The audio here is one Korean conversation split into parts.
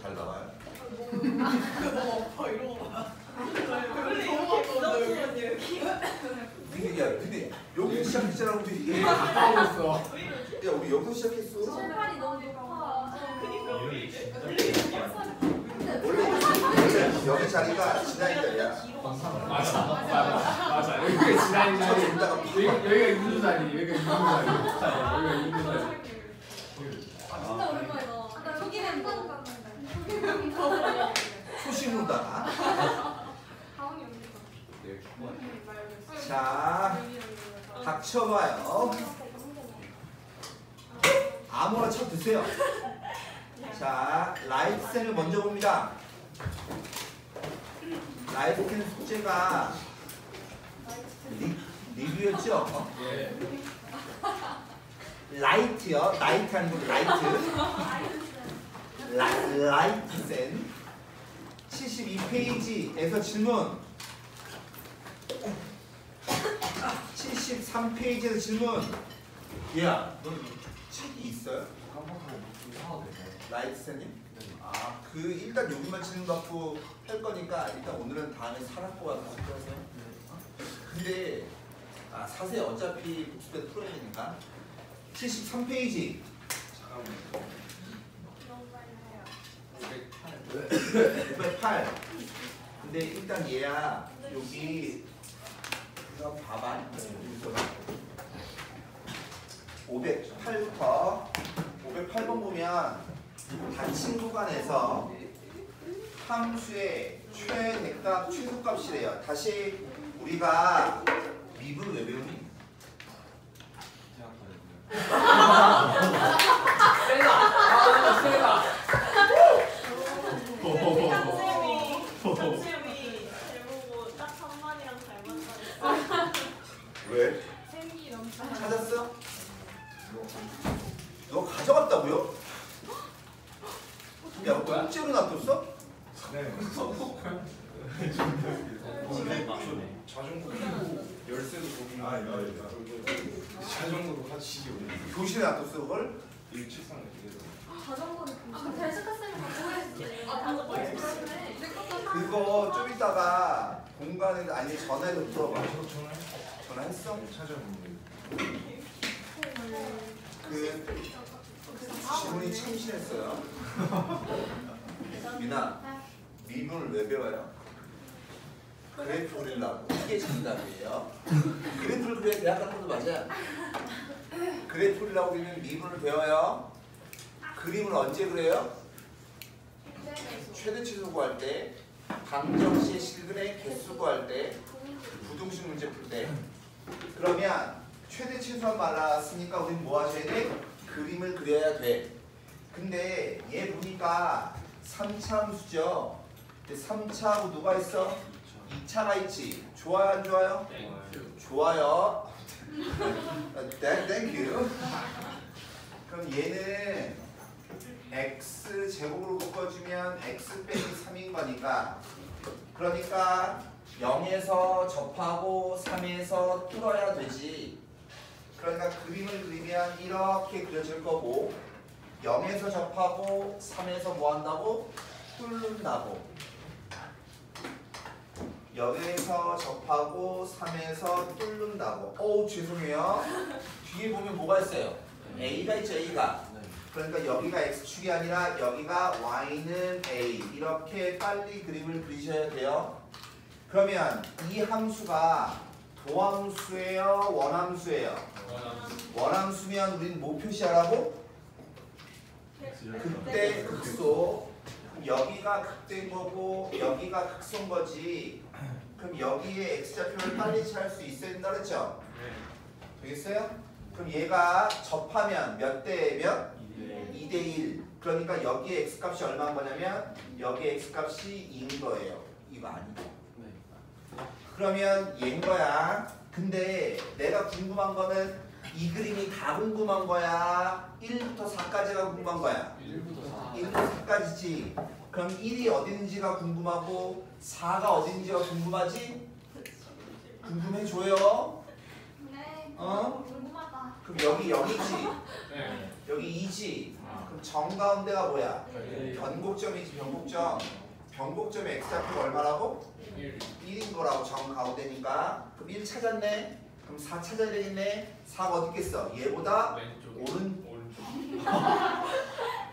잘 나와요? 그거 이런 거 봐. 원래 이렇게 부담스러운 얘기. 근데 여기 시작했잖아 우리. 까먹었어. 야 우리 여기서 시작했어. 손발이 너무 높아. 그니까 우리 원래 여기 자리가 지나인 자리야. 맞아. 여기가 지나인 자리. 여기가 윤두 자리. 여기가 윤두 자리. 여기가 윤두 자리. 진짜 오랜만이다. 나 초기 멤버 갔는데. 초심으로다가. 다운이 언니가. 자, 닥쳐봐요. 아무거나 쳐 드세요. 자, 라이트센을 먼저 봅니다. 라이트센 숙제가 리뷰였죠? 예. 라이트요. 나이트 아니고 라이트. 라이트센 72페이지에서 질문. 73페이지에서 질문. 야, 너 책이 있어요? 라이트센님? 아, 그 일단 여기만 질문 받고 할 거니까 일단 오늘은 다음에 사갖고 와서 하세요. 근데 사세요. 어차피 복습 때 풀어야 되니까. 73페이지. 잠깐만요. 508. 근데 일단 얘야 여기 그럼 봐봐. 508부터 508번 보면 닫힌 구간에서 함수의 최대값 최소값이래요. 다시 우리가 미분 왜 배우니? 세다. 선생님이 제보고 딱 3만이랑 잘 맞다. 왜? 생기 넘쳐. 찾았어? 너 가져갔다고요? 야, 너 통째로 놔뒀어? 네. 자전거 열쇠도 거기 자전거도 같이 교실에 놔뒀어 그걸? 173 자전거는 데스크쌤이 갖고 했지. 자전거 그러네. 그거 좀 이따가 공간에 아니 전화해서 물어봐. 전화했어? 찾아보는 그 질문이 참신했어요. 미나, 미분을 왜 배워요? 그래프 그리려고. 이게 정답이에요. 그래프를 그려야 대학 가는 것도 맞아요. 그래프 그리려고 그리면 미분을 배워요. 그림을 언제 그려요? 최대치수 구할 때, 방정식 실근의 개수 구할 때, 부등식 문제 풀 때. 그러면 최대치수만 말랐으니까 우린 뭐 하셔야 돼? 그림을 그려야 돼. 근데 얘 보니까 3차 함수죠. 근데 3차하고 누가 있어? 2차가 있지. 좋아요 안 좋아요? 좋아요. 땡큐. 그럼 얘는 x 제곱으로 묶어주면 x 빼기 3인 거니까, 그러니까 0에서 접하고 3에서 뚫어야 되지. 그러니까 그림을 그리면 이렇게 그려질 거고, 0에서 접하고 3에서 뭐 한다고? 뚫는다고. 0에서 접하고 3에서 뚫는다고. 어우 죄송해요. 뒤에 보면 뭐가 있어요? A가 있죠. A가. 그러니까 여기가 X축이 아니라 여기가 Y는 A. 이렇게 빨리 그림을 그리셔야 돼요. 그러면 이 함수가 도함수예요? 원함수예요? 원함수면 우리는 뭐 표시하라고? 극대 극소. 그럼 여기가 극대인 거고 여기가 극소인 거지. 그럼 여기에 X좌표를 빨리 찾을 수 있어야 된다 그랬죠? 되겠어요? 그럼 얘가 접하면 몇 대 몇? 2대 1. 그러니까 여기에 X값이 얼마인 거냐면 여기에 X값이 2인 거예요. 이거 아니죠? 그러면 얘인 거야. 근데 내가 궁금한 거는 이 그림이 다 궁금한 거야? 1부터 4까지가 궁금한 거야? 1부터 4까지지. 그럼 1이 어디 있는지가 궁금하고 4가 어디 있는지가 궁금하지? 궁금해줘요? 네. 어? 궁금하다. 그럼 여기 0이지. 네. 여기 2지. 아. 그럼 정가운데가 뭐야? 네. 변곡점이지 변곡점. 변곡점의 x좌표가 얼마라고? 1. 1인 거라고 정가운데니까. 그럼 1 찾았네. 그럼 4 찾아야 되겠네. 4가 어디 있겠어? 얘보다 왼쪽. 오른 오른쪽.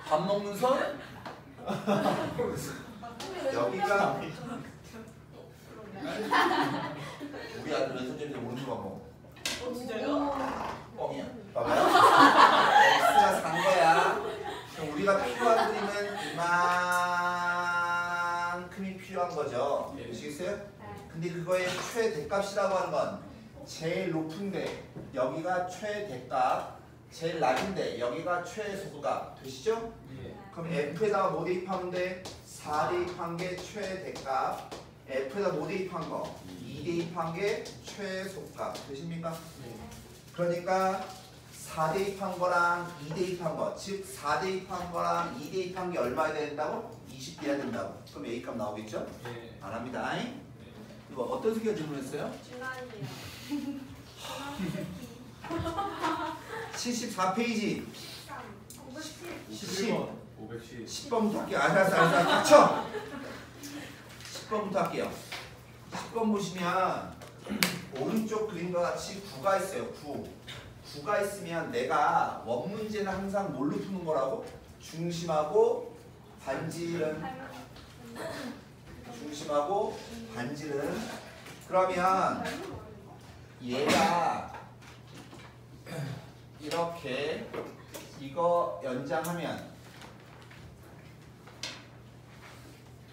밥 먹는 손? 여기가 우리 아들 왼손잡이도 오른쪽 밥 먹어. 진짜요? 뻥이야. 봐봐요. x가 4인 거야. 그럼 우리가 필요한 그림은 이만큼이 필요한 거죠. 보시겠어요? 근데 그거의 최대값이라고 하는 건 제일 높은데 여기가 최대값, 제일 낮은데 여기가 최소값. 되시죠? 예. 그럼 F에다가 뭐 대입하면 돼? 4 대입한 게 최대값, F에다 뭐 대입한 거? 2 대입한 게 최소값. 되십니까? 그러니까 4 대입한 거랑 2 대입한 거, 즉 4 대입한 거랑 2 대입한 게 얼마야 된다고? 20 돼야 된다고. 그럼 A값 나오겠죠? 예. 안 합니다. 이거 어떤 새끼가 질문했어요? 중간이에요. 74페이지 11번. 510. 10번부터 할게요. 알았어. 닥쳐! 10번부터 할게요. 10번 보시면 오른쪽 그림과 같이 9가 있어요. 9가 있으면 내가 원문제는 항상 뭘로 푸는 거라고? 중심하고 반지름. 중심하고 반지름. 그러면 얘가 이렇게 이거 연장하면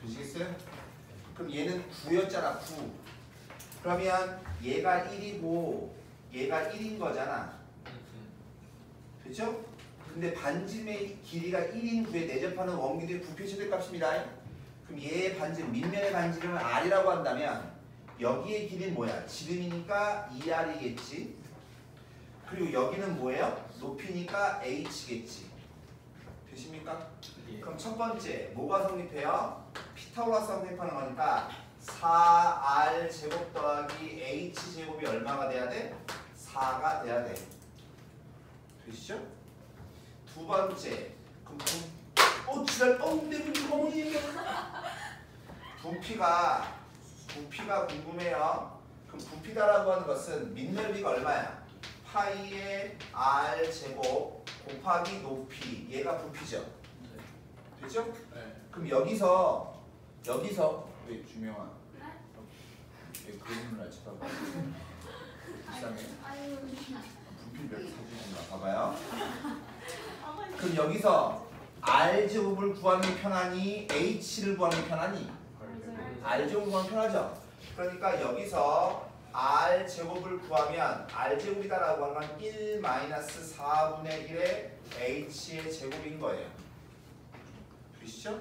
되시겠어요? 그럼 얘는 9였잖아. 9. 그러면 얘가 1이고 얘가 1인 거잖아. 됐죠? 근데 반지름의 길이가 1인 9에 내접하는 원기둥의 부피 최대값입니다. 그럼 얘의 반지름, 밑면의 반지름을 R이라고 한다면 여기의 길이는 뭐야? 지름이니까 2R이겠지. 그리고 여기는 뭐예요? 높이니까 H겠지. 되십니까? 예. 그럼 첫 번째 뭐가 성립해요? 피타고라스 성립하는 거니까 4R 제곱 더하기 H 제곱이 얼마가 돼야 돼? 4가 돼야 돼. 되시죠? 두 번째 그럼 지랄 뻥대고 어머니 부피가 궁금해요. 그럼 부피다라고 하는 것은 밑넓이가 얼마야? 파이의 R 제곱 곱하기 높이, 얘가 부피죠. 됐죠? 네. 그럼 여기서 왜 주명아? 왜 그림을 날 쳐다봐? 이상해. 부피를 사주신가 봐봐요. 그럼 여기서 R 제곱을 구하는 게 편하니 H를 구하는 게 편하니? R 제곱을 구하면 편하죠. 그러니까 여기서 R 제곱을 구하면 R 제곱이다라고 하는 건 1 마이너스 4분의 1의 H의 제곱인 거예요. 보시죠?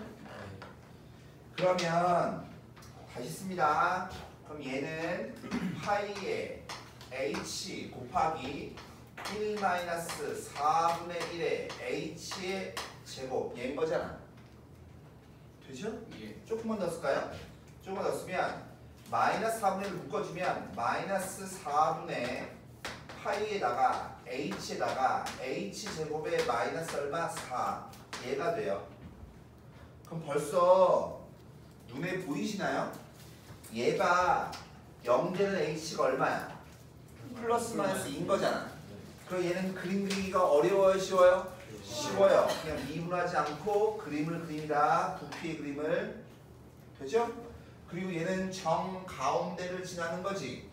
그러면 다시 씁니다. 그럼 얘는 파이의 H 곱하기 1 마이너스 4분의 1의 H의 제곱 얘인 거잖아. 되죠? 예. 조금만 더 쓸까요? 조금만 더 쓰면 마이너스 4분의 1을 묶어주면 마이너스 4분의 파이에다가 H에다가 H제곱의 마이너스 얼마? 4 얘가 돼요. 그럼 벌써 눈에 보이시나요? 얘가 0되는 H가 얼마야? 플러스 마이너스 2인 거잖아. 그럼 얘는 그림 그리기가 어려워요? 쉬워요? 쉬워요. 그냥 미분하지 않고 그림을 그립니다. 부피의 그림을. 되죠? 그리고 얘는 정 가운데를 지나는 거지.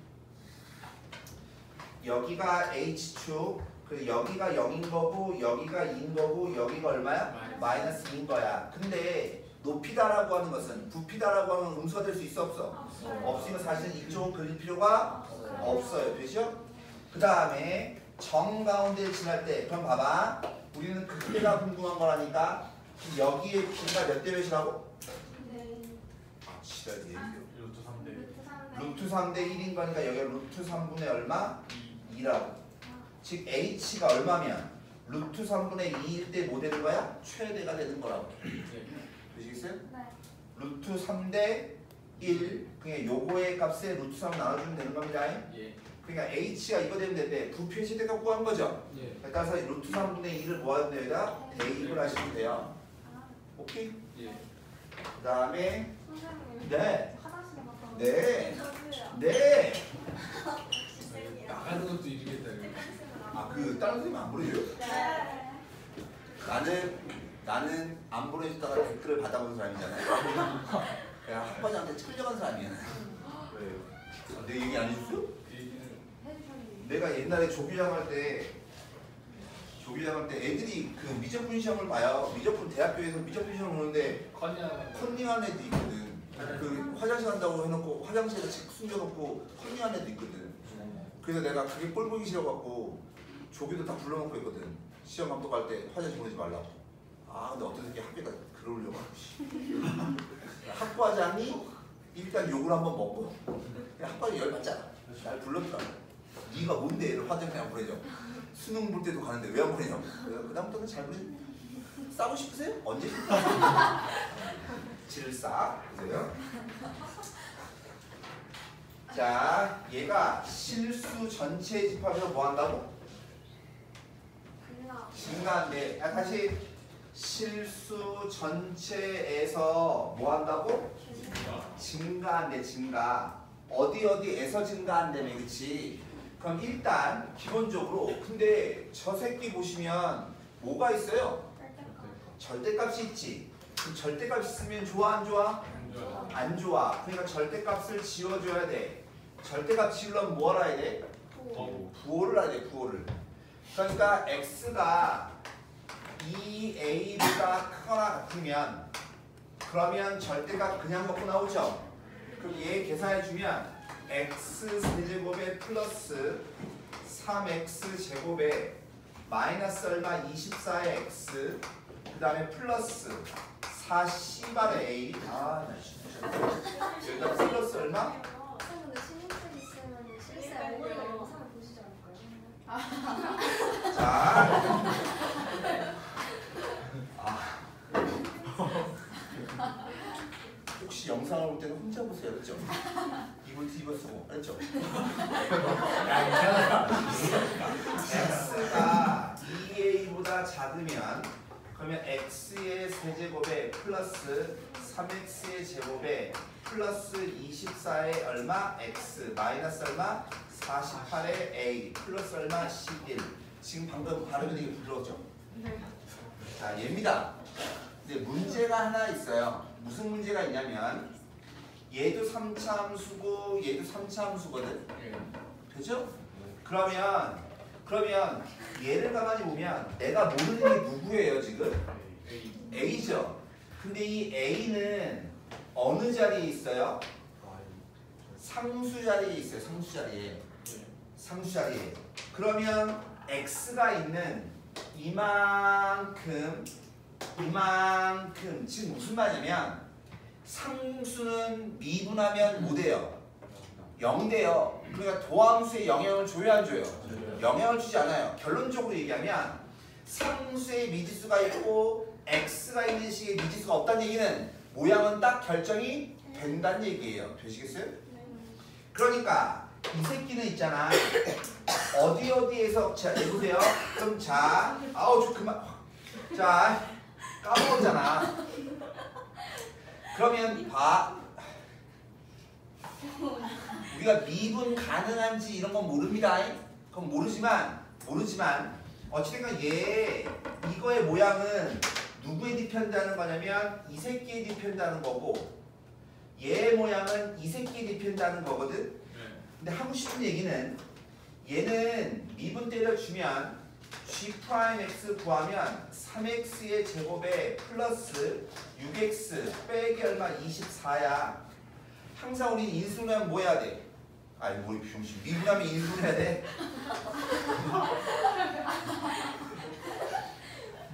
여기가 H축, 그리고 여기가 0인 거고 여기가 2인 거고 여기가 얼마야? 마이너스 2인 거야. 근데 높이다라고 하는 것은 부피다라고 하는 음수가 될 수 있어 없어? 없으면 사실은 이쪽은 그릴 필요가 없어요. 되죠? 그 다음에 정 가운데를 지날 때 그럼 봐봐. 우리는 그때가 궁금한 거라니까. 여기에 길이가 몇 대 몇이라고? 지랄 얘기요. 루트 3대 루트 3대 1인 거니까 여기가 루트 3분의 얼마? 2라고. 즉 H가 얼마면 루트 3분의 2일 때 뭐 되는 거야? 최대가 되는 거라고. 되시겠어요? 네. 루트 3대 1 그냥 요거의 값에 루트 3 나눠주면 되는 겁니다. 예. 그러니까 h가 이거 되면 되는데 부피의 최대값 구한 거죠. 예. 따라서 루트 3분의 2를 모아둔 데에다 대입을 하시면 돼요. 오케이? 예. 그 다음에 선생님. 네. 화장실에 갔다 왔어요. 네. 저도요. 네. 나가는 것도 이기겠다 이거. 아 그 다른 선생님 안 보내줘요? 네. 나는 안 보내주다가 댓글을 받아본 사람이잖아요. 내가 학과장한테 철려간 사람이야. 왜요? 내 얘기 안 해줬어? 그 얘기는 해주셨는데. 내가 옛날에 조교장 할 때 애들이 그 미적분 시험을 봐요. 미적분 대학교에서 미적분 시험 보는데 컨닝하는 거. 컨닝하는 애도 있거든. 그 화장실 간다고 해놓고 화장실에다 책 숨겨놓고 컨닝하는 애도 있거든. 그래서 내가 그게 꼴 보기 싫어갖고 조교도 다 불러놓고 했거든. 시험 감독할 때 화장실 보내지 말라고. 아 근데 어떤 새끼 학교에다 글을 올려가지고 학과장이 일단 욕을 한번 먹고 학과장이 열받잖아. 날 불렀더라고. 네가 뭔데 얘를 화장실 안 보내줘. 수능 볼 때도 가는데 왜 안 보내냐고. 그다음부터는 잘 보내. 싸고 싶으세요? 언제? 질싸 보세요. 자, 얘가 실수 전체 집합에서 뭐 한다고? 그냥 증가한데, 다시 실수 전체에서 뭐 한다고? 증가한대, 증가. 어디에서 증가한다며, 그치? 그럼 일단 기본적으로 근데 저 새끼 보시면 뭐가 있어요? 절대값이 있지. 그럼 절대값 있으면 좋아 안 좋아? 안 좋아. 그러니까 절대값을 지워줘야 돼. 절대값 지우려면 뭐 알아야 돼? 부호를 알아야 돼. 부호를. 그러니까 x가 2a보다 크거나 같으면 그러면 절대값 그냥 먹고 나오죠. 그럼 얘 계산해주면 x 세제곱에 플러스 3x 제곱에 마이너스 얼마 24의 x 그 다음에 플러스 4c발의 a 나 진짜 플러스 얼마? 근데 신입생 있으면 실세 알고 영상을 보시지 않을까요? 자 혹시 영상을 볼 때는 혼자 보세요, 그렇죠? 이걸 뒤집어 쓰고, 알죠? 야 이상하다. x가 2a보다 작으면 그러면 x의 세제곱에 플러스 3x의 제곱에 플러스 24의 얼마? x 마이너스 얼마? 48의 a 플러스 얼마? 11 지금 방금 발음이 되게 부드러웠죠? 자, 얘입니다. 근데 문제가 하나 있어요. 무슨 문제가 있냐면 얘도 3차 함수고 얘도 3차 함수거든. 되죠? 그러면 얘를 가만히 보면 내가 모르는 게 누구예요 지금? A죠. 근데 이 A는 어느 자리에 있어요? 상수 자리에 있어요. 상수 자리에. 상수 자리에. 그러면 X가 있는 이만큼 지금 무슨 말이냐면 상수는 미분하면 뭐 돼요? 0 돼요. 그러니까 도함수에 영향을 줘요 안 줘요? 영향을 주지 않아요. 결론적으로 얘기하면 상수의 미지수가 있고 x가 있는 식의 미지수가 없다는 얘기는 모양은 딱 결정이 된다는 얘기예요. 되시겠어요? 그러니까 이 새끼는 있잖아. 어디에서 자 해보세요. 그럼 자 아우 저 그만 자 까먹었잖아. 그러면 봐 우리가 미분 가능한지 이런 건 모릅니다. 그건 모르지만 어찌됐건 얘 이거의 모양은 누구에 디펜드하는 거냐면 이 새끼에 디펜드하는 거고 얘 모양은 이 새끼에 디펜드하는 거거든. 근데 하고 싶은 얘기는 얘는 미분 때려주면 G'X 구하면 3x의 제곱에 플러스 6x 빼기 얼마 24야. 항상 우리 인수하면 뭐 해야 돼? 아니 뭐 병신 미분하면 인수해야 돼.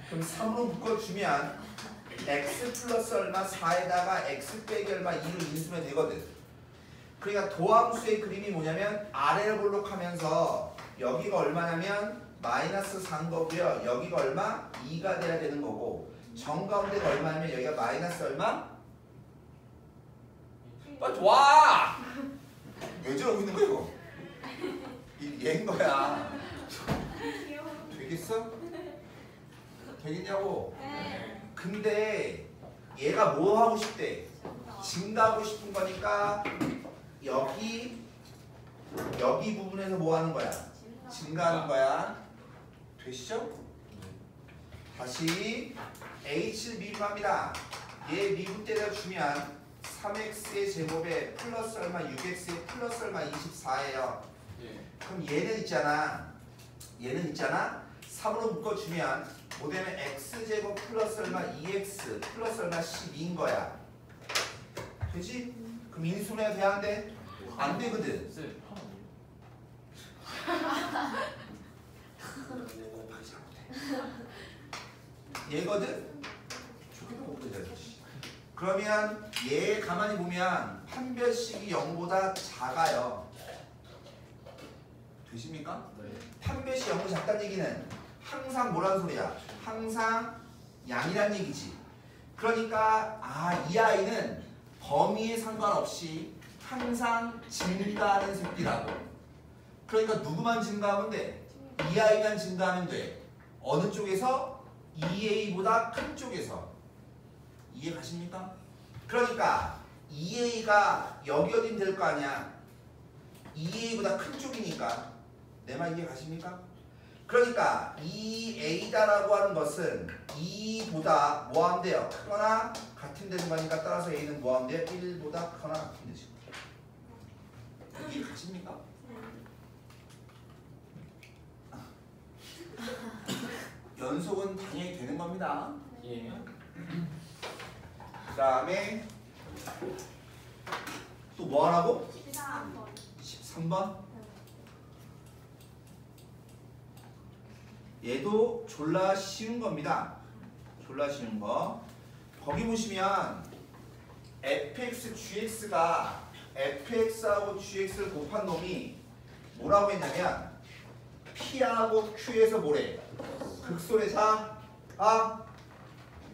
그럼 3으로 묶어주면 x 플러스 얼마 4에다가 x 빼기 얼마 2로 인수면 되거든. 그러니까 도함수의 그림이 뭐냐면 아래를 볼록하면서 여기가 얼마냐면 마이너스 4인 거고요. 여기가 얼마? 2가 돼야 되는 거고 정가운데가 얼마냐면 여기가 마이너스 얼마? 빨리 와! 왜 저러고 있는 거야 이거? 얘인 거야. 되겠어? 되겠냐고? 네. 근데 얘가 뭐 하고 싶대? 증가하고 싶은 거니까 여기 부분에서 뭐 하는 거야? 증가하는 거야. 되시죠? 다시 H를 미분합니다. 얘 미분 때려주면 3x의 제곱에 플러스 얼마 6x의 플러스 얼마 24예요. 예. 그럼 얘는 있잖아. 3으로 묶어주면 뭐 되면 x제곱 플러스 얼마 2x 플러스 얼마 12인 거야. 되지? 그럼 인수분해가 돼야 안 돼? 안 되거든. 쌤, 곱하기 잘못해. 얘거든? 저기도 곱하기 잘못해. 그러면 얘 가만히 보면 판별식이 0보다 작아요. 되십니까? 네. 판별식 0보다 작다는 얘기는 항상 뭐라는 소리야? 항상 양이란 얘기지. 그러니까 이 아이는 범위에 상관없이 항상 증가하는 새끼라고. 그러니까 누구만 증가하면 돼? 이 아이만 증가하면 돼. 어느 쪽에서? 2a보다 큰 쪽에서. 이해 가십니까? 그러니까 2a가 여기 어딘 될 거 아니야. 2a보다 큰 쪽이니까. 내 말 이해 가십니까? 그러니까 2a다라고 하는 것은 2보다 뭐 하면 돼요? 크거나 같은 되는 거니까 따라서 a는 뭐 하면 돼요? 1보다 크거나 같은 되지. 이해 가십니까? 연속은 당연히 되는 겁니다. 예. 그 다음에 또 뭐 하라고? 13번. 13번? 얘도 졸라 쉬운 겁니다. 졸라 쉬운 거. 거기 보시면 fx, gx가 fx하고 gx를 곱한 놈이 뭐라고 했냐면 p하고 q에서 뭐래? 극소래자.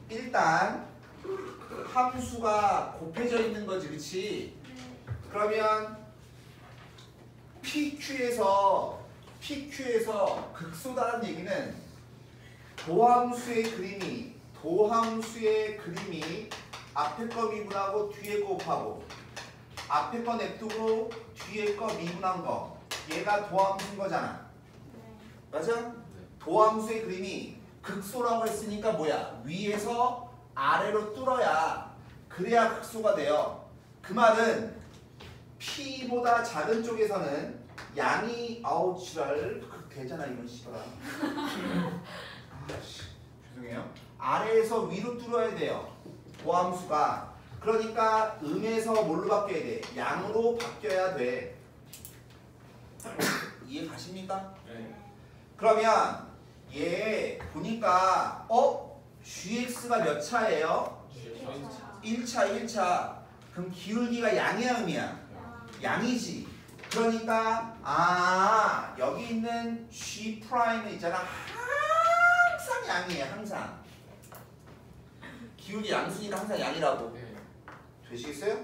일단 함수가 곱해져 있는 거지, 그렇지? 그러면 PQ에서 극소다라는 얘기는 도함수의 그림이 앞에 거 미분하고 뒤에 거 곱하고 앞에 거 냅두고 뒤에 거 미분한 거 얘가 도함수인 거잖아. 맞아? 도함수의 그림이 극소라고 했으니까 뭐야? 위에서 아래로 뚫어야 그래야 극소가 돼요. 그 말은 P보다 작은 쪽에서는 양이 지랄 되잖아 이건 씨발아. 죄송해요. 아래에서 위로 뚫어야 돼요. 도함수가. 그러니까 음에서 뭘로 바뀌어야 돼? 양으로 바뀌어야 돼. 이해 가십니까? 네. 그러면 얘 보니까 gx가 몇 차예요? 1차. 그럼 기울기가 양이야 음이야? 양이지. 그러니까 여기 있는 g 프라임은 있잖아. 항상 양이에요. 항상. 기울기 양수니까 항상 양이라고. 네. 되시겠어요?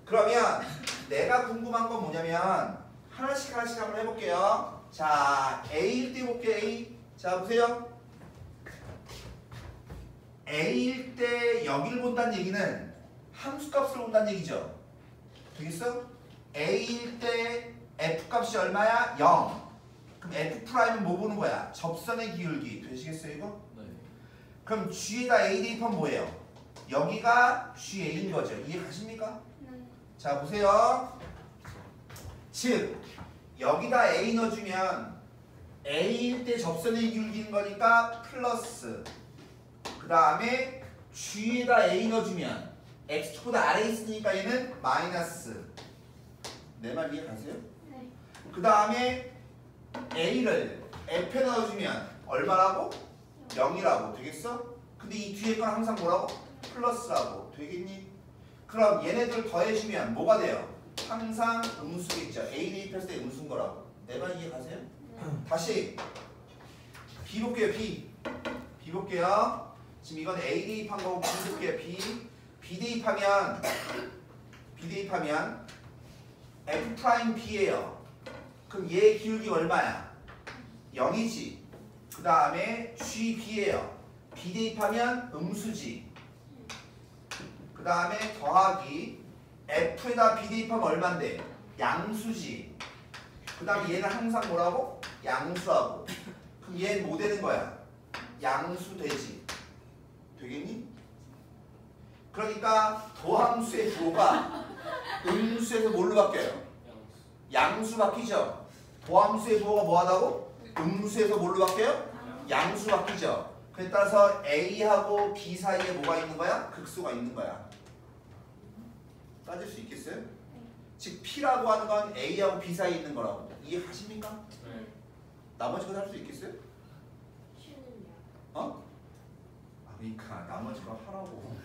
그러면 내가 궁금한 건 뭐냐면 하나씩 한번 해볼게요. 자, A일 때 볼게요. A. 자, 보세요. A일 때 여기를 본다는 얘기는 함수값을 본다는 얘기죠. 되겠어? A일 때 F값이 얼마야? 0. 그럼 F'은 뭐 보는 거야? 접선의 기울기. 되시겠어요, 이거? 네. 그럼 G에다 A 대입하면 뭐예요? 여기가 GA인 거죠. 이해 가십니까? 자, 보세요. 즉, 여기다 A 넣어주면 A일 때 접선의 기울기인 거니까 플러스. 그 다음에 G에다 A 넣어주면 X축보다 아래에 있으니까 얘는 마이너스. 내 말 이해 가세요? 네. 그 다음에 A를 F에 넣어주면 얼마라고? 0이라고. 되겠어? 근데 이 뒤에 건 항상 뭐라고? 플러스라고. 되겠니? 그럼 얘네들 더해주면 뭐가 돼요? 항상 음수겠죠. A 대입했을 때 음수인 거라고. 내 말 이해 가세요? 다시 B 볼게요. B 볼게요. 지금 이건 A 대입한 거고 B 볼게요. B 대입하면 F 프라임 B예요. 그럼 얘 기울기가 얼마야? 0이지. 그 다음에 GB예요. B 대입하면 음수지. 그 다음에 더하기 F에다 B 대입하면 얼만데? 양수지. 그 다음에 얘는 항상 뭐라고? 양수하고. 그럼 얘는 뭐 되는 거야? 양수 되지. 되겠니? 그러니까 도함수의 부호가 음수에서 뭘로 바뀌어요? 양수 바뀌죠? 도함수의 부호가 뭐하다고? 음수에서 뭘로 바뀌어요? 양수 바뀌죠? 그에 따라서 A하고 B 사이에 뭐가 있는 거야? 극수가 있는 거야. 따질 수 있겠어요? 즉 P라고 하는 건 A하고 B 사이에 있는 거라고. 이해하십니까? 네. 나머지 거 할 수 있겠어요? 어? 아 그러니까 나머지 거 하라고.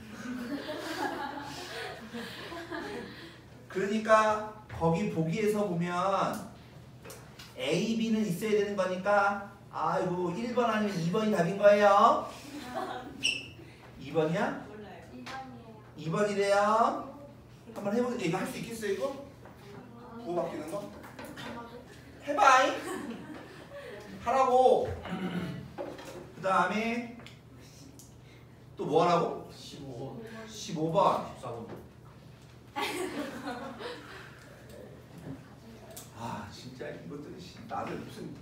그러니까 거기 보기에서 보면 A, B는 있어야 되는 거니까 아이고 1번 아니면 2번이 답인 거예요. 2번이야? 몰라요. 2번이래요. 한번 해보세요. 이거 할 수 있겠어요 이거? 뭐 바뀌는 거? 해봐이. 하라고. 그 다음에 또 뭐 하라고? 15번 15번. 14번 아 진짜 이것들이 나를 무슨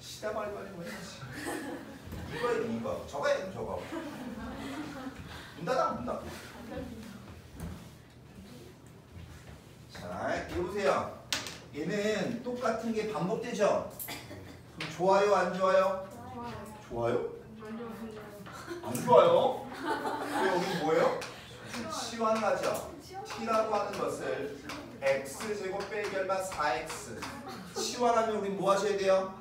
시다발이 뭐야. 이거 저거 해야 돼 저거. 문 닫아 문 닫아. 자 이거 보세요. 얘는 똑같은 게 반복되죠? 그럼 좋아요 안 좋아요? 좋아요? 안 좋아요? 근데 여기 뭐예요? 치환하죠. t라고 하는 것을 x제곱 빼기 얼마 4x 치환하면 우리 뭐 하셔야 돼요?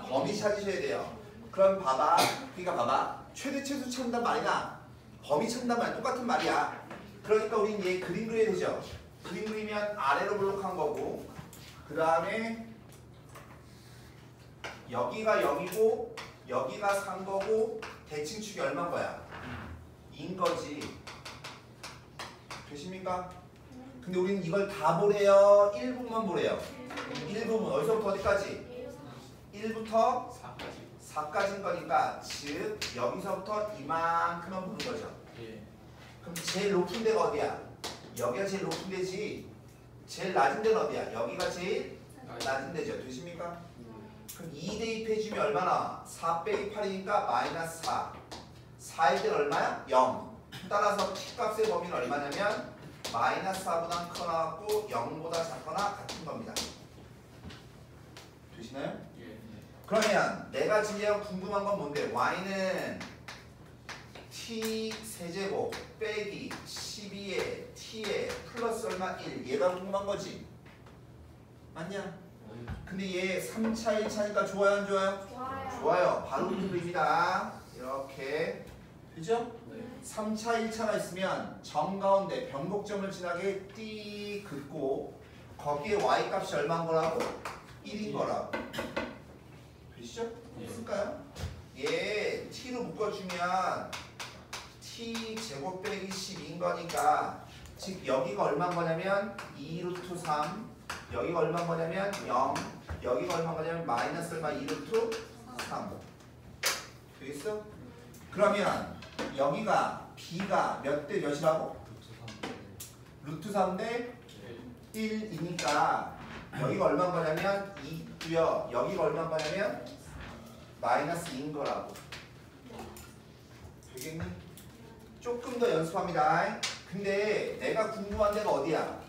범위 찾으셔야 돼요. 그럼 봐봐. 그러니까 봐봐. 최대최소 찾는단 말이나 범위 찾는단 말이야. 똑같은 말이야. 그러니까 우린 얘 그림 그려야 되죠. 그림 그리면 아래로 블록한 거고 그 다음에 여기가 0이고 여기가 3 거고 대칭축이 얼마인 거야? 2인 거지. 되십니까? 근데 우리는 이걸 다 보래요? 1분만 보래요? 1분은 어디서부터 어디까지? 1부터 4까지인 거니까 즉 여기서부터 이만큼만 보는 거죠. 예. 그럼 제일 높은 데가 어디야? 여기가 제일 높은 데지. 제일 낮은 데는 어디야? 여기가 제일 낮은 데죠. 되십니까? 그럼 2 대입해주면 얼마나? 4 빼기 8이니까 마이너스 4. 4일 때는 얼마야? 0. 따라서 t값의 범위는 얼마냐면 마이너스 4보다 크거나 같고 0보다 작거나 같은 겁니다. 되시나요? 예. 그러면 내가 지금 궁금한 건 뭔데? y는 t 세제곱 빼기 12에 t에 플러스 얼마? 1. 얘가 궁금한 거지? 맞냐? 근데 얘 3차 1차니까 좋아요 안 좋아요? 좋아요. 바로 그립니다. 이렇게 그죠? 네. 3차 1차가 있으면 정 가운데 변곡점을 지나게 띠 긋고 거기에 y 값이 얼마인 거라고? 1인 거라고. 되시죠? 예. 쓸까요? 얘 t로 묶어주면 t 제곱 빼기 12인 거니까 즉 여기가 얼마인 거냐면 2루트 3 여기가 얼마인 거냐면 0 여기가 얼마인 거냐면 마이너스 얼마 2루트 3 되겠어? 그러면 여기가 b가 몇 대 몇이라고? 루트 3 대 1이니까 여기가 얼마인 거냐면 2고요 여기가 얼마인 거냐면 마이너스 2인 거라고. 되겠니? 조금 더 연습합니다. 근데 내가 궁금한 데가 어디야?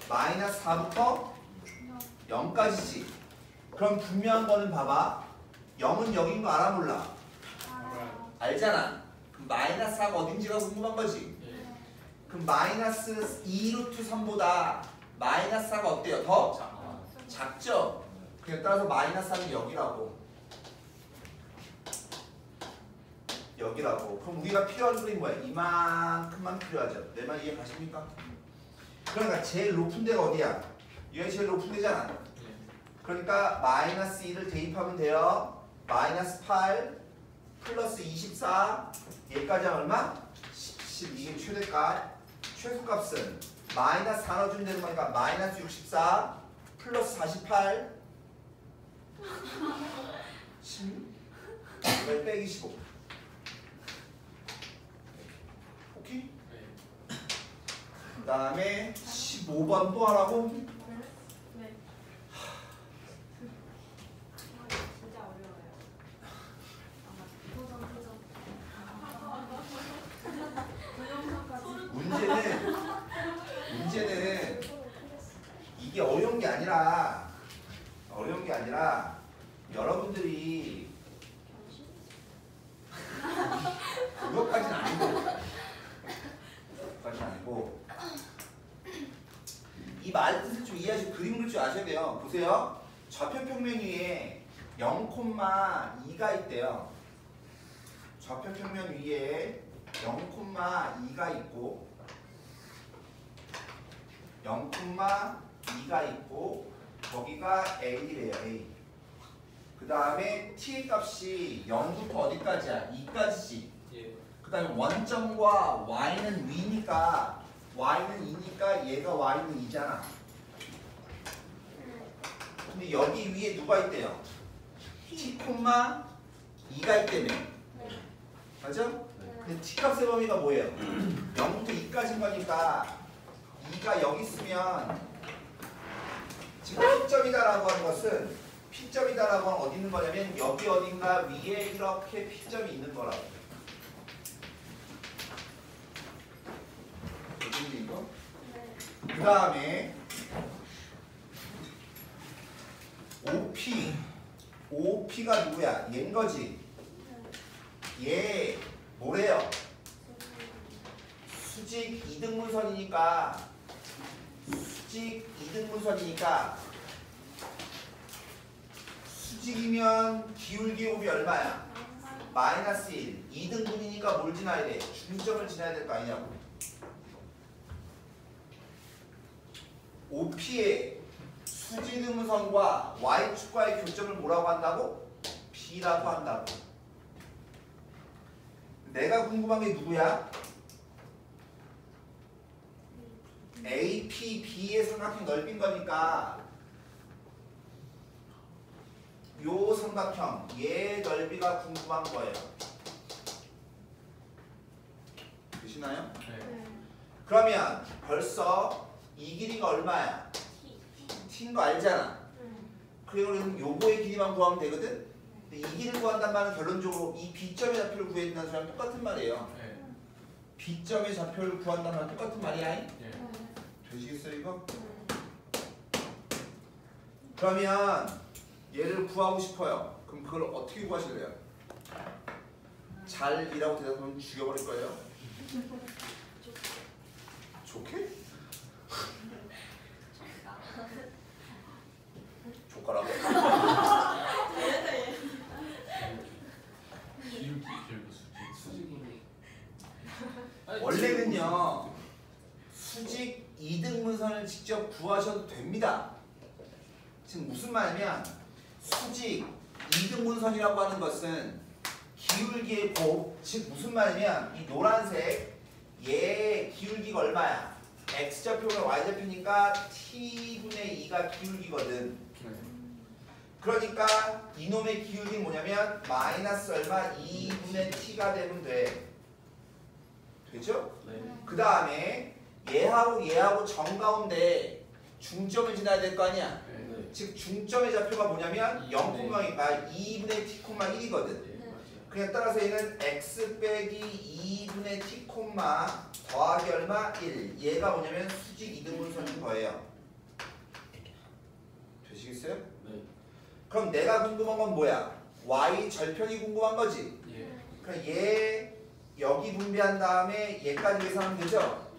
마이너스 4부터 0까지지. 그럼 분명한 거는 봐봐. 0은 여긴 거 알아 몰라? 알잖아. 그럼 마이너스 4가 어딘지가 궁금한 거지. 예. 그럼 마이너스 2루트 3보다 마이너스 4가 어때요? 더? 작죠? 그에 따라서 마이너스 4는 여기라고. 여기라고. 그럼 우리가 필요한 그림이 뭐야? 이만큼만 필요하죠. 내 말 이해 가십니까? 그러니까 제일 높은 데가 어디야? 얘가 제일 높은 데잖아. 그러니까 마이너스 2를 대입하면 돼요. 마이너스 8 플러스 24 얘까지 하면 얼마? 10 이게 최대값. 최소값은 마이너스 4 넣어주면 되는 거니까 마이너스 64 플러스 48 16 이걸 빼기 15 오케이? 그 다음에 15번 또 하라고? 네. 진짜 어려워요. 도전. 문제는 이게 어려운 게 아니라 여러분들이 그것까지는 아니고 이 말 뜻을 좀 이해하시고 그림 그릴 줄 아셔야 돼요. 보세요. 좌표 평면 위에 0,2가 있대요. 좌표 평면 위에 0,2가 있고 0,2가 있고 거기가 A래요. A. 그 다음에 T의 값이 0부터 어디까지야? 2까지지. 예. 그 다음에 원점과 Y는 위니까 Y는 2니까 얘가 Y는 2잖아. 근데 여기 위에 누가 있대요? T, 2가 있다며. 맞아? 근데 T 값의 범위가 뭐예요? 0부터 2까지인 거니까 2가 여기 있으면 지금 P점이다라고 하는 것은 P점이다라고 하는 어디 있는 거냐면 여기 어딘가 위에 이렇게 P점이 있는 거라고. 이거? 그 다음에 OP가 누구야? 얘인 거지. 얘 뭐래요? 수직 이등분선이니까 수직이면 기울기 곱이 얼마야? 마이너스 1. 2등분이니까 뭘 지나야 돼? 중점을 지나야 될 거 아니냐고. OP의 수직이등분선과 Y축과의 교점을 뭐라고 한다고? B라고 한다고. 내가 궁금한 게 누구야? AP, B의 삼각형 넓인 거니까 요 삼각형 얘 넓이가 궁금한 거예요. 되시나요? 네. 그러면 벌써 이 길이가 얼마야? T인 거 알잖아. 그리고 요거의 길이만 구하면 되거든? 근데 이 길이를 구한단 말은 결론적으로 이 B점의 좌표를 구해야 된다는 소리랑 똑같은 말이에요. 네. B점의 좌표를 구한다는 말은 똑같은 말이야. 예. 되시겠어요 이거? 그러면 얘를 구하고 싶어요. 그럼 그걸 어떻게 구하실래요? 잘이라고 대답하면 죽여버릴 거예요. 좋게? 조카라고? 기울기 결국 수직으로. 원래는요 수직 이등분선을 직접 구하셔도 됩니다. 지금 무슨 말이냐면 수직 이등분선이라고 하는 것은 기울기의 곱, 즉 무슨 말이냐면 이 노란색 얘 기울기가 얼마야? x좌표가 y좌표니까 t분의 2가 기울기거든. 그러니까 이놈의 기울기는 뭐냐면 마이너스 얼마? 2분의 t가 되면 돼. 되죠? 네. 그 다음에 얘하고 정가운데 중점을 지나야 될 거 아니야? 네. 즉 중점의 좌표가 뭐냐면 0,2가 2분의 t,1이거든. 네. 맞아요. 그냥 따라서 얘는 x 빼기 2분의 t, 더하기 얼마? 1. 얘가 뭐냐면 수직 이등분선인 거예요. 되시겠어요? 네. 그럼 내가 궁금한 건 뭐야? y 절편이 궁금한 거지? 예. 그럼 얘 여기 분배한 다음에 얘까지 계산하면 되죠?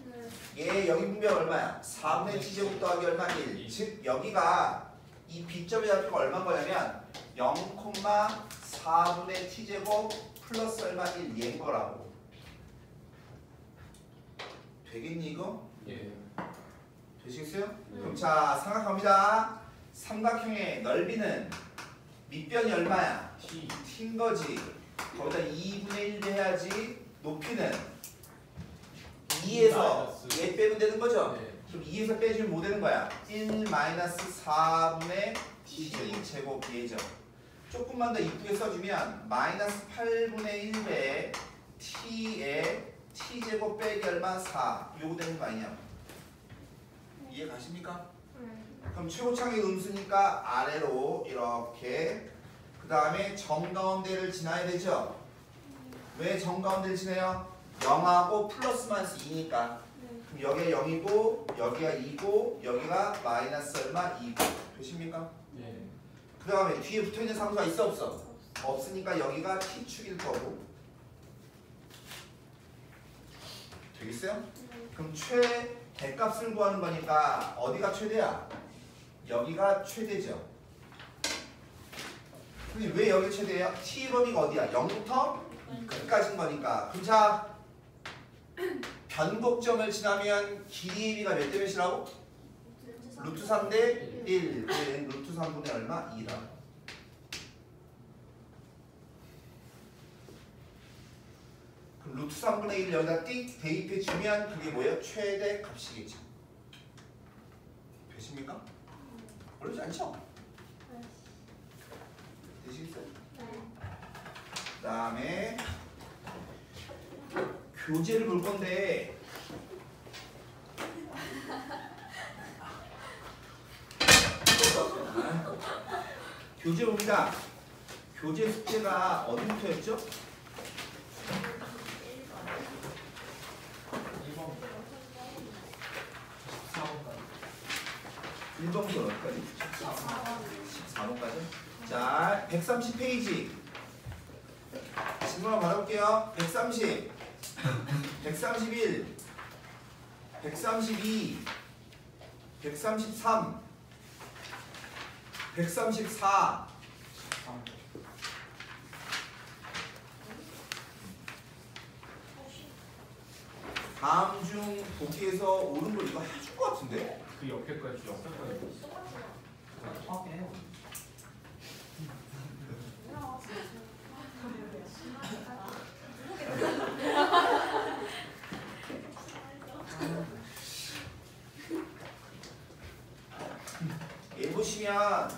얘 여기 분배가 얼마야? 4분의 t제곱 더하기 얼마? 1. 즉 여기가 이 B점의 좌표가 얼마인 거냐면 0,4분의 t제곱 플러스 얼마? 1 얘인 거라고. 되겠니 이거? 예. 되시겠어요? 그럼 자 삼각합니다. 삼각형의 넓이는 밑변이 얼마야? T. t인 거지. 거기다 2분의 1도 해야지. 높이는 2에서 얘 빼면 되는 거죠? 네. 그럼 2에서 빼주면 뭐 되는 거야? 1 마이너스 4분의 t죠. 제곱 예죠. 조금만 더 이쁘게 써주면 마이너스 8분의 1배 t의 t제곱 빼기 얼마? 4. 요거 되는 거 아니냐? 이해 가십니까? 그럼 최고창의 음수니까 아래로 이렇게 그 다음에 정가운데를 지나야 되죠? 왜 정가운데를 지나요? 0하고 플러스 마이너스 2니까 그럼 여기가 0이고 여기가 2고 여기가 마이너스 얼마? 2고 되십니까? 예. 그 다음에 뒤에 붙어있는 상수가 있어 없어? 없으니까 여기가 t축일 거고 되겠어요? 그럼 최대값을 구하는 거니까 어디가 최대야? 여기가 최대죠. 근데 왜 여기 최대예요? t 범위가 어디야? 0부터 2까지인 거니까. 그럼 자 변곡점을 지나면 길이의 비가 몇 대 몇이라고? 루트 3대 1. 루트 3분의 얼마? 2라. 그럼 루트 3분의 1 여기다 띡 대입해 주면 그게 뭐예요? 최대 값이겠죠. 되십니까? 어렵지 않죠? 되시겠어요? 그 다음에 교재를 볼 건데 교재 봅니다. 교재 숙제가 어디부터였죠? 1번부터 어디까지? 14번까지? 자, 130페이지 질문 한번 받아볼게요. 130 131 132 133 134 다음 중 보기에서 옳은 걸 이거 해줄 것 같은데? 그 옆에까지 처음에 얘 보시면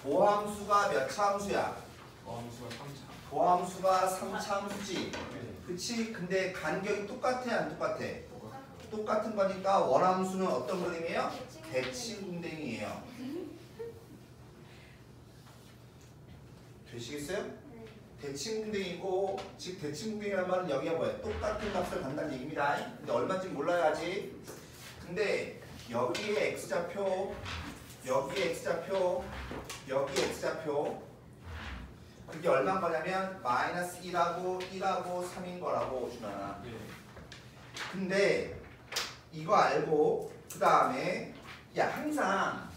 도함수가 몇 차 함수야? 어함수가 3차. 도함수가 3차 함수지. 그치? 근데 간격이 똑같아 안 똑같아? 똑같은 거니까 원함수는 어떤 그림이에요? 대칭궁뎅이에요. 되시겠어요? 대칭궁뎅이고 즉 대칭궁뎅이라는 말은 여기가 뭐야? 똑같은 값을 간다는 얘기입니다. 근데 얼마인지 몰라야지. 근데 여기에 x좌표 여기에 x좌표 여기에 x좌표 그게 얼마인 거냐면 마이너스 1하고 1하고 3인 거라고 준하나. 근데 이거 알고 그 다음에 야 항상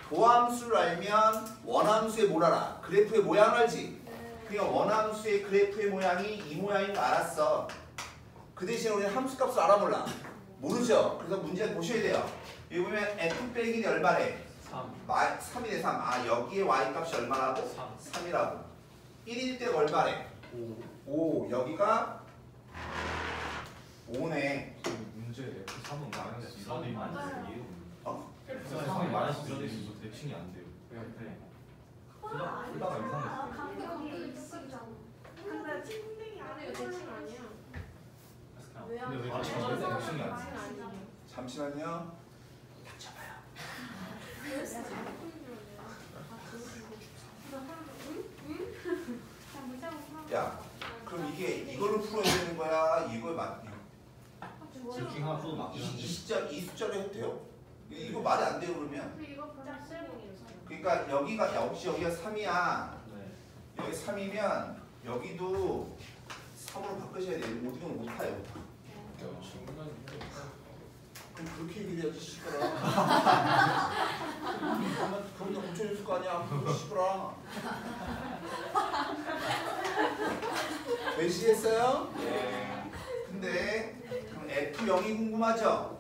도함수를 알면 원함수의 뭘 알아? 그래프의 모양을 알지? 그러니까 원함수의 그래프의 모양이 이 모양인 거 알았어. 그 대신에 우리는 함수값을 알아 몰라? 모르죠? 그래서 문제 보셔야 돼요. 여기 보면 f 빼기 얼마래? 3이래 3. 아 여기에 y값이 얼마라고? 3이라고. 1일 때가 얼마래? 5. 여기가 5네. 문제 F3은 마이너스 2이 아니에요. 어? F3이 마이너스 2가 있어서 대칭이 안 돼요. 네. 그러다가 이상했어요. 근데 친구들이 안에 대칭 아니야. 근데 왜 대칭이 안 돼요? 잠시만요. 닥쳐봐요. 야, 그럼 이게 이걸로 풀어야 되는 거야? 이걸 맞? 대칭 함수 맞긴 한데. 이 숫자로 해도 돼요? 이거 말이 안 돼요 그러면. 이거 짝셀봉이에요. 그러니까 여기가 역시 여기가 3이야. 네. 여기 3이면 여기도 3으로 바꾸셔야 돼요. 어디는 못 타요. 그럼 그렇게 얘기를 해야지 시끄러. 그럼 다 고쳐줬을 거 아니야. 그럼 시끄러. 배시했어요? 네. 근데 그럼 F0이 궁금하죠?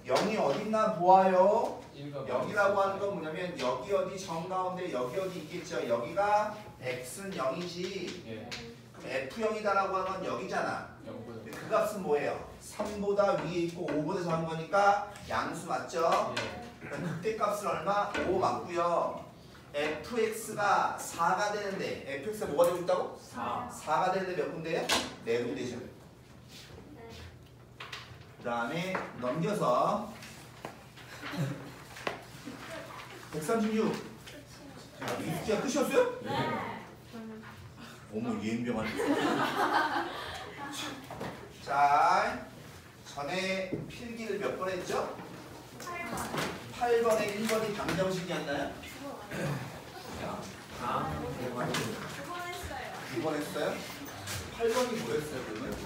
0이 어딨나 보아요. 여기라고 하는 건 뭐냐면 여기 어디 정가운데 여기 어디 있겠죠. 여기가 x는 0이지. 그럼 그럼 F형이다라고 하는 건 여기잖아. 영보다. 그 값은 뭐예요? 3보다 위에 있고 5보다 작은 거니까 양수 맞죠? 예. 그럼 그때 값은 얼마? 5 맞고요. fx가 4가 되는데 fx가 뭐가 되고 있다고? 4가 되는데 몇 군데예요? 4군데죠. 그 다음에 넘겨서 136. 이 숫자가 끝이었어요? 어머 예인병아리. 자, 전에 필기를 몇 번 했죠? 8번에 1번이 방정식이었나요? 아, 2번 했어요? 8번이 뭐였어요 그러면?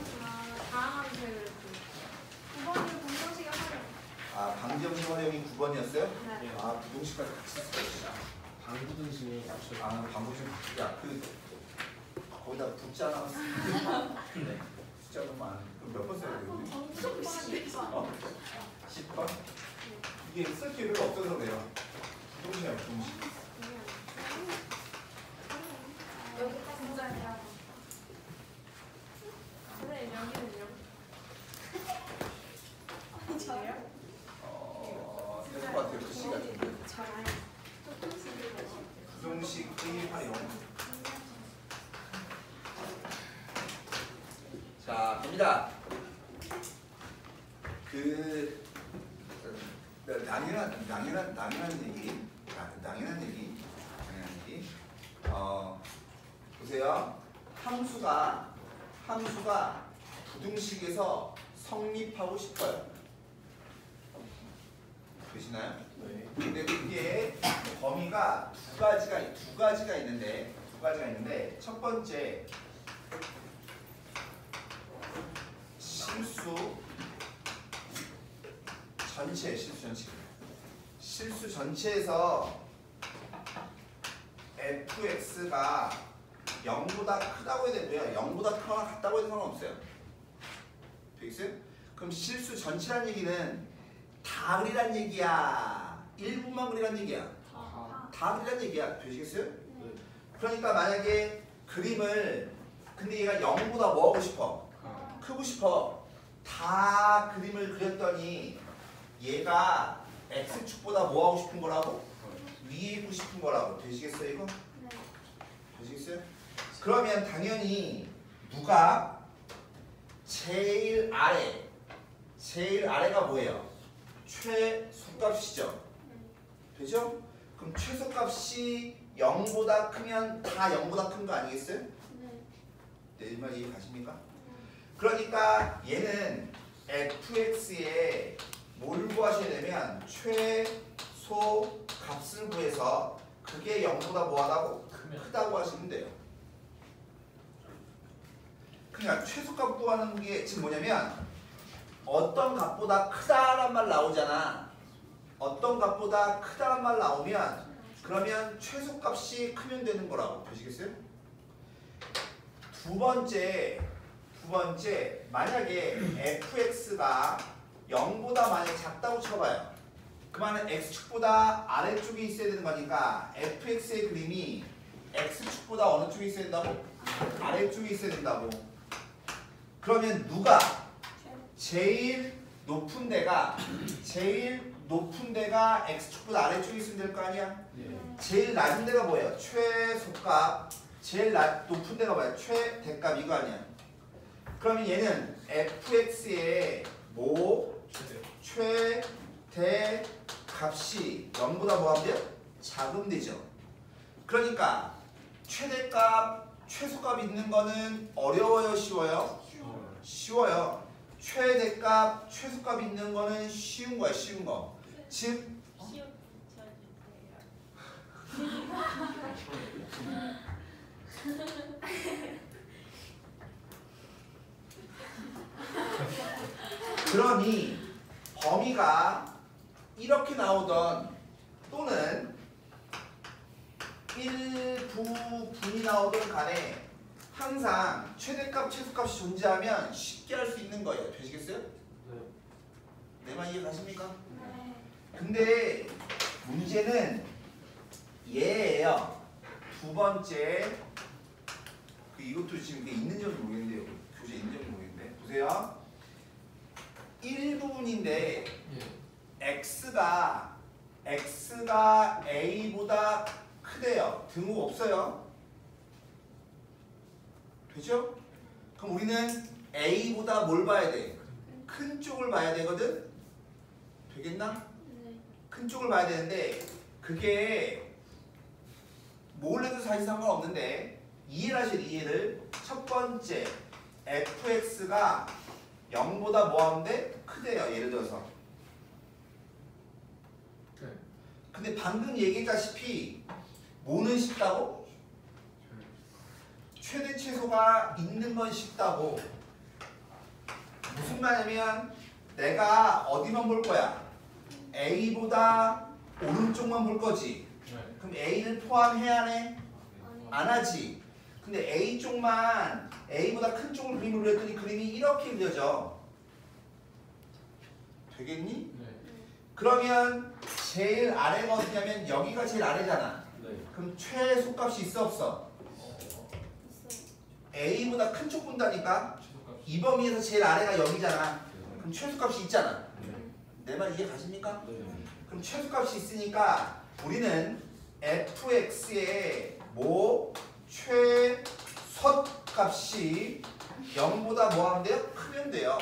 아, 방정식 활용이 9번이었어요? 아, 부동식까지 같이 썼어. 방구등심이 아, 방정식 야, 거기다 붙잖아. 네. 숫자 너무 많아. 그럼 몇 번 써야 돼요? 어? 10번? 이게 쓸 기회가 없어서 그래요. 부동식이야, 부동식. 될 것 같아요. 글씨 같은데. 부동식의 활용. 자, 갑니다. 당연한 얘기. 보세요. 함수가 부등식에서 성립하고 싶어요. 되시나요? 네. 근데 그게 범위가 두 가지가 있는데 첫 번째 실수 전체에서 fx가 0보다 크다고 해야 되고요. 0보다 크거나 같다고 해도 상관없어요. 되겠어요? 그럼 실수 전체라는 얘기는 다 그리란 얘기야? 일부만 그리란 얘기야? 다 그리란 얘기야. 되시겠어요? 네. 그러니까 만약에 그림을 근데 얘가 0보다 뭐 하고 싶어? 크고 싶어. 다 그림을 그렸더니 얘가 x축보다 뭐 하고 싶은 거라고? 위에 있고 싶은 거라고. 되시겠어요 이거? 되시겠어요? 그러면 당연히 누가 제일 아래가 뭐예요? 최소값이죠. 되죠? 그럼 최소값이 0보다 크면 다 0보다 큰 거 아니겠어요? 내 말 이해 가십니까? 그러니까 얘는 fx에 뭘 구하셔야 되면 최소 값을 구해서 그게 0보다 뭐하다고? 크다고 하시면 돼요. 그러니까 최소값 구하는 게 지금 뭐냐면 어떤 값보다 크다란 말 나오잖아. 어떤 값보다 크다란 말 나오면 그러면 최소값이 크면 되는 거라고. 보시겠어요? 두 번째 만약에 fx가 0보다 만약에 작다고 쳐봐요. 그 말은 x축보다 아래쪽에 있어야 되는 거니까 fx의 그림이 x축보다 어느 쪽에 있어야 된다고? 아래쪽에 있어야 된다고. 그러면 누가 제일 높은 데가 x축보다 아래쪽에 있으면 될 거 아니야? 네. 제일 낮은 데가 뭐예요? 최소값. 제일 높은 데가 뭐야? 최대값 이거 아니야? 그러면 얘는 fx의 최대값이 0보다 뭐 하면 돼요? 작으면 되죠. 그러니까 최대값, 최소값이 있는 거는 어려워요, 쉬워요? 쉬워요. 최대값, 최소값이 있는 거는 쉬운 거야, 쉬운 거. 즉 그러니 범위가 이렇게 나오던 또는 1부분이 나오던 간에 항상 최대값, 최소값이 존재하면 쉽게 할 수 있는 거예요. 되시겠어요? 내 말 이해 가십니까? 근데 문제는 얘예요. 두 번째 이것도 지금 이게 있는지 모르겠는데요. 교재 있는지 모르겠는데 보세요. 1부분인데 x가 a보다 크대요. 등호 없어요. 되죠? 그럼 우리는 a보다 뭘 봐야 돼? 큰 쪽을 봐야 되거든? 되겠나? 큰 쪽을 봐야 되는데 그게 뭘 해도 사실 상관없는데 이해를 하셔야 돼. 이해를. 첫 번째 fx가 0보다 뭐하는데? 크대요. 예를 들어서. 근데 방금 얘기했다시피 뭐는 쉽다고? 최대 최소가 있는 건 쉽다고. 무슨 말이냐면 내가 어디만 볼 거야? A보다 오른쪽만 볼 거지. 그럼 A를 포함해야 하네? 안 하지. 근데 A 쪽만 A보다 큰 쪽을 그림으로 그렸더니 그림이 이렇게 그려져. 되겠니? 그러면 제일 아래가 어디냐면 여기가 제일 아래잖아. 그럼 최소값이 있어 없어? A보다 큰 쪽 본다니까. 이 범위에서 제일 아래가 여기잖아. 그럼 최소값이 있잖아. 내 말 이해 가십니까? 그럼 최소값이 있으니까 우리는 fx의 뭐 최소값이 0보다 뭐 하면 돼요? 크면 돼요.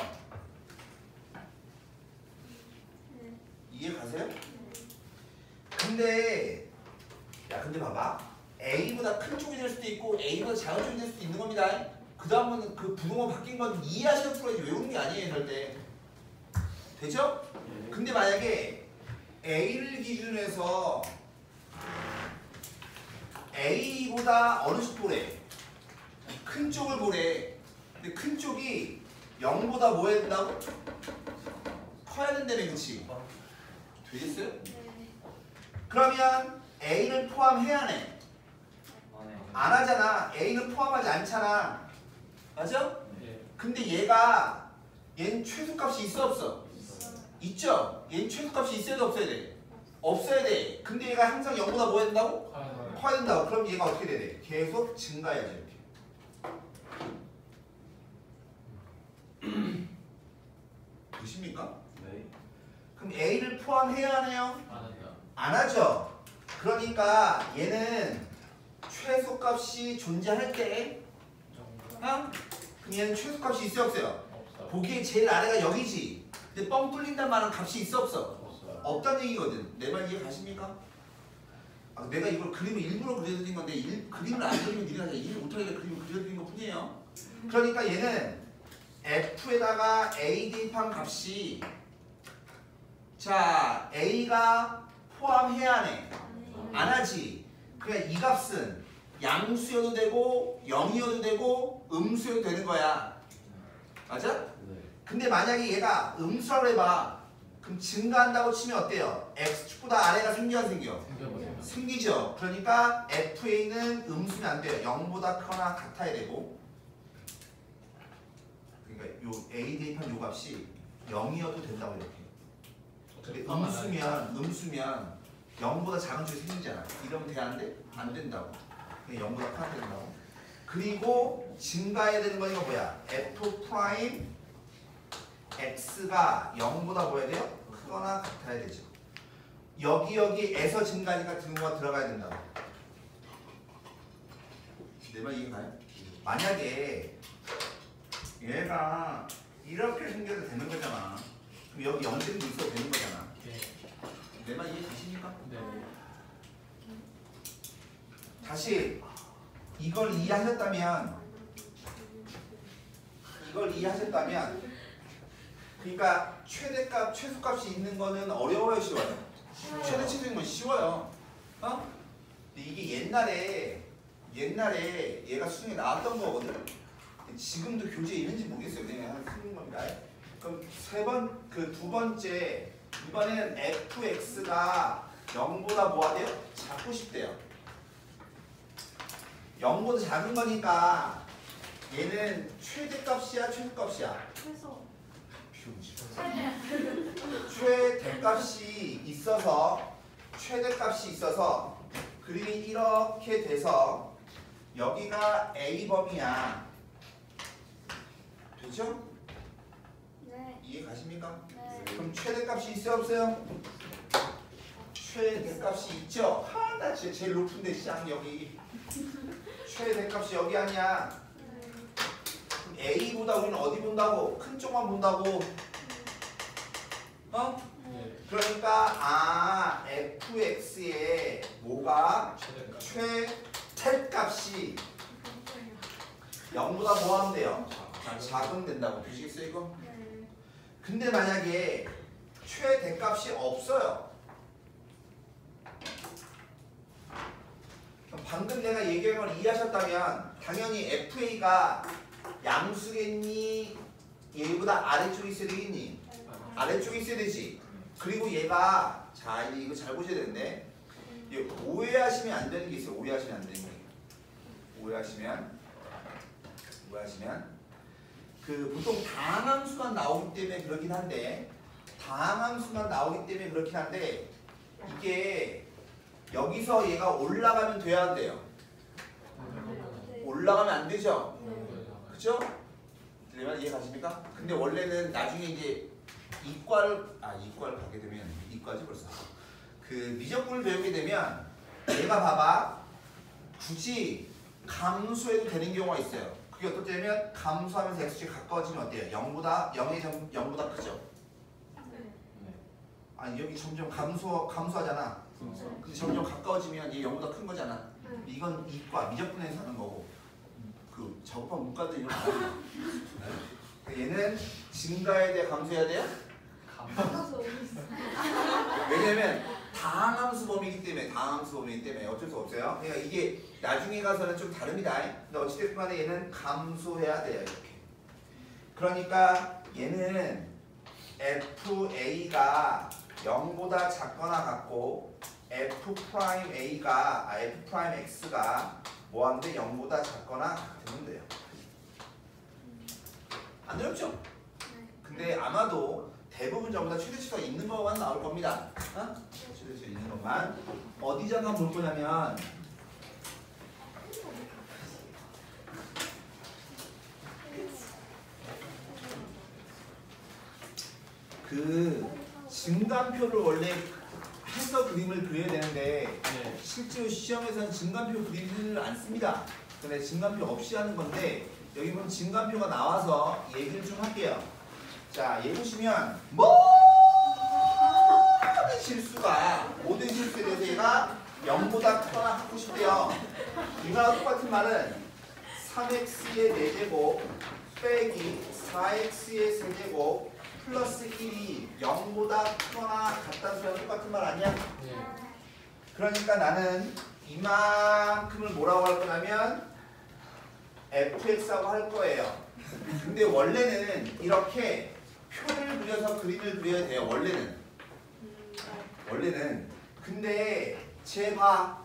이해 가세요? 근데 근데 봐봐. A보다 큰 쪽이 될 수도 있고 A보다 작은 쪽이 될 수도 있는 겁니다. 그 다음은 그 부동호 바뀐 건 이해하시는 풀어야지 외우는 게 아니에요 절대. 되죠? 근데 만약에 A를 기준으로 해서 A보다 어느 쪽 보래? 큰 쪽을 보래. 근데 큰 쪽이 0보다 뭐 해야 된다고? 커야 된다며 그치? 되겠어요? 그러면 A를 포함해야 하네. 안 하잖아. A는 포함하지 않잖아. 맞아? 근데 얘는 최소값이 있어 없어? 있죠? 얘는 최소값이 있어야 돼 없어야 돼? 없어야 돼. 근데 얘가 항상 0보다 뭐 해야 된다고? 커야 된다고. 그럼 얘가 어떻게 돼야 돼? 계속 증가해야지 이렇게. 보십니까? 네. 그럼 A를 포함해야 하네요? 안 하죠? 그러니까 얘는 최소값이 존재할 때 그럼 얘는 최소값이 있어요 없어요? 보기에 제일 아래가 여기지. 근데 뻥 뚫린단 말은 값이 있어 없어? 없다는 얘기거든. 내 말 이해 가십니까? 내가 이걸 그림을 일부러 그려드린 건데 그림을 안 그리면 니가 이해 못하게 그림을 그려드린 것 뿐이에요. 그러니까 얘는 F에다가 A 대입한 값이 자 A가 포함해야 하네. 안 하지. 그러니까 이 값은 양수여도 되고 0이어도 되고 음수여도 되는 거야. 맞아? 근데 만약에 얘가 음수라고 해봐. 그럼 증가한다고 치면 어때요? x축보다 아래가 생겨 안 생겨? 생기죠. 그러니까 FA는 음수면 안 돼요. 0보다 크거나 같아야 되고. 그러니까 요 A 대입한 요 값이 0이어도 된다고 이렇게. 근데 음수면 0보다 작은 쪽이 생기잖아. 이러면 돼 안 돼? 안 된다고. 0보다 커야 된다고. 그리고 증가해야 되는 거니까 뭐야? F 프라임 x가 0보다 뭐 해야 돼요? 크거나 같아야 되죠. 여기에서 증가니까 등호가 들어가야 된다고. 내 말 이해가요? 만약에 얘가 이렇게 생겨도 되는 거잖아. 그럼 여기 0점도 있어도 되는 거잖아. 내 말 이해 되십니까? 다시 이걸 이해하셨다면 그러니까 최대값, 최소값이 있는 거는 어려워요, 쉬워요? 최대 최소인 건 쉬워요. 어? 근데 이게 옛날에 얘가 수능에 나왔던 거거든. 지금도 교재에 있는지 모르겠어요. 그냥 쓰는 겁니다. 그럼 두 번째 이번에는 fx가 0보다 뭐가 돼요? 작고 싶대요. 0보다 작은 거니까 얘는 최대값이야, 최소값이야? 최대값이 있어서 그림이 이렇게 돼서 여기가 A범위야. 되죠? 네. 이해 가십니까? 네. 그럼 최대값이 있어요 없어요? 최대값이 있죠? 나 진짜 제일 높은데 시장 여기. 최대값이 여기 아니야. 그럼 A보다 우리는 어디 본다고? 큰 쪽만 본다고. 어? 그러니까 fx의 뭐가 최대값이 0보다 뭐 하면 돼요? 작으면 된다고. 되시겠어요 이거? 네. 근데 만약에 최대값이 없어요. 방금 내가 얘기한 걸 이해하셨다면 당연히 FA가 양수겠니? 얘보다 아래쪽에 있어야 되겠니? 아래쪽에 있어야 되지. 그리고 얘가 자 이거 잘 보셔야 되는데 오해하시면 안 되는 게 있어요. 오해하시면 안 되는 게. 오해하시면 그 보통 다항함수만 나오기 때문에 그렇긴 한데 이게 여기서 얘가 올라가면 돼야 안 돼요? 올라가면 안 되죠? 그죠? 들리면 이해 가십니까? 근데 원래는 나중에 이제 이과를 가게 되면 이과지 벌써 그 미적분을 배우게 되면 얘가 봐봐 굳이 감소해도 되는 경우가 있어요. 그게 어떻냐면 감소하면서 x축이 가까워지면 어때요? 0보다 크죠? 아니 여기 점점 감소하잖아. 근데 점점 가까워지면 얘 0보다 큰 거잖아. 이건 이과 미적분에서 하는 거고 그 작업한 문과들 이런 거 아니에요. 얘는 증가해야 돼 감소해야 돼요? 왜냐면 다항함수 범위이기 때문에 어쩔 수 없어요. 그러니까 이게 나중에 가서는 좀 다릅니다. 근데 어찌됐든 간에 얘는 감소해야 돼요. 이렇게. 그러니까 얘는 FA가 0보다 작거나 같고 F'A가 F'X가 뭐한데 0보다 작거나 같으면 돼요. 안 어렵죠? 근데 아마도 대부분 전부 다 최대치가 있는 것만 나올 겁니다. 어? 최대치가 있는 것만. 어디 잠깐 볼 거냐면 그 증간표를 원래 해서 그림을 그려야 되는데 실제로 시험에서는 증간표 그림을 안 씁니다. 근데 증간표 없이 하는 건데 여기 보면 증간표가 나와서 얘기를 좀 할게요. 자, 얘 보시면 모든 실수에 대해서 얘가 0보다 크거나 같고 싶대요. 이거랑 똑같은 말은 3x의 4제곱 빼기 4x의 세제곱 플러스 1이 0보다 크거나 같다는 소리랑 똑같은 말 아니야? 그러니까 나는 이만큼을 뭐라고 할 거냐면 fx라고 할 거예요. 근데 원래는 이렇게 표를 그려서 그림을 그려야 돼요. 원래는. 근데 쟤 봐.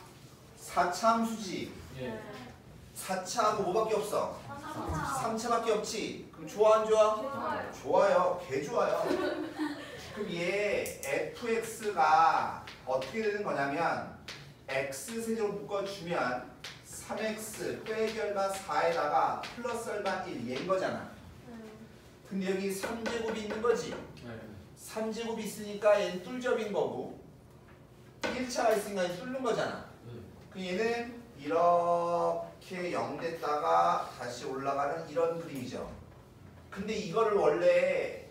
4차 함수지. 4차하고 뭐밖에 없어? 3차밖에 없지. 그럼 좋아 안 좋아? 좋아요. 개 좋아요. 그럼 얘 fx가 어떻게 되는 거냐면 x세제곱 묶어주면 3x 빼기 얼마 4에다가 플러스 얼마 1 얘인 거잖아. 근데 여기 3제곱이 있는 거지. 3제곱이 있으니까 얘는 뚫접인 거고 1차가 있으니까 얘는 뚫는 거잖아. 그럼 얘는 이렇게 0 됐다가 다시 올라가는 이런 그림이죠. 근데 이거를 원래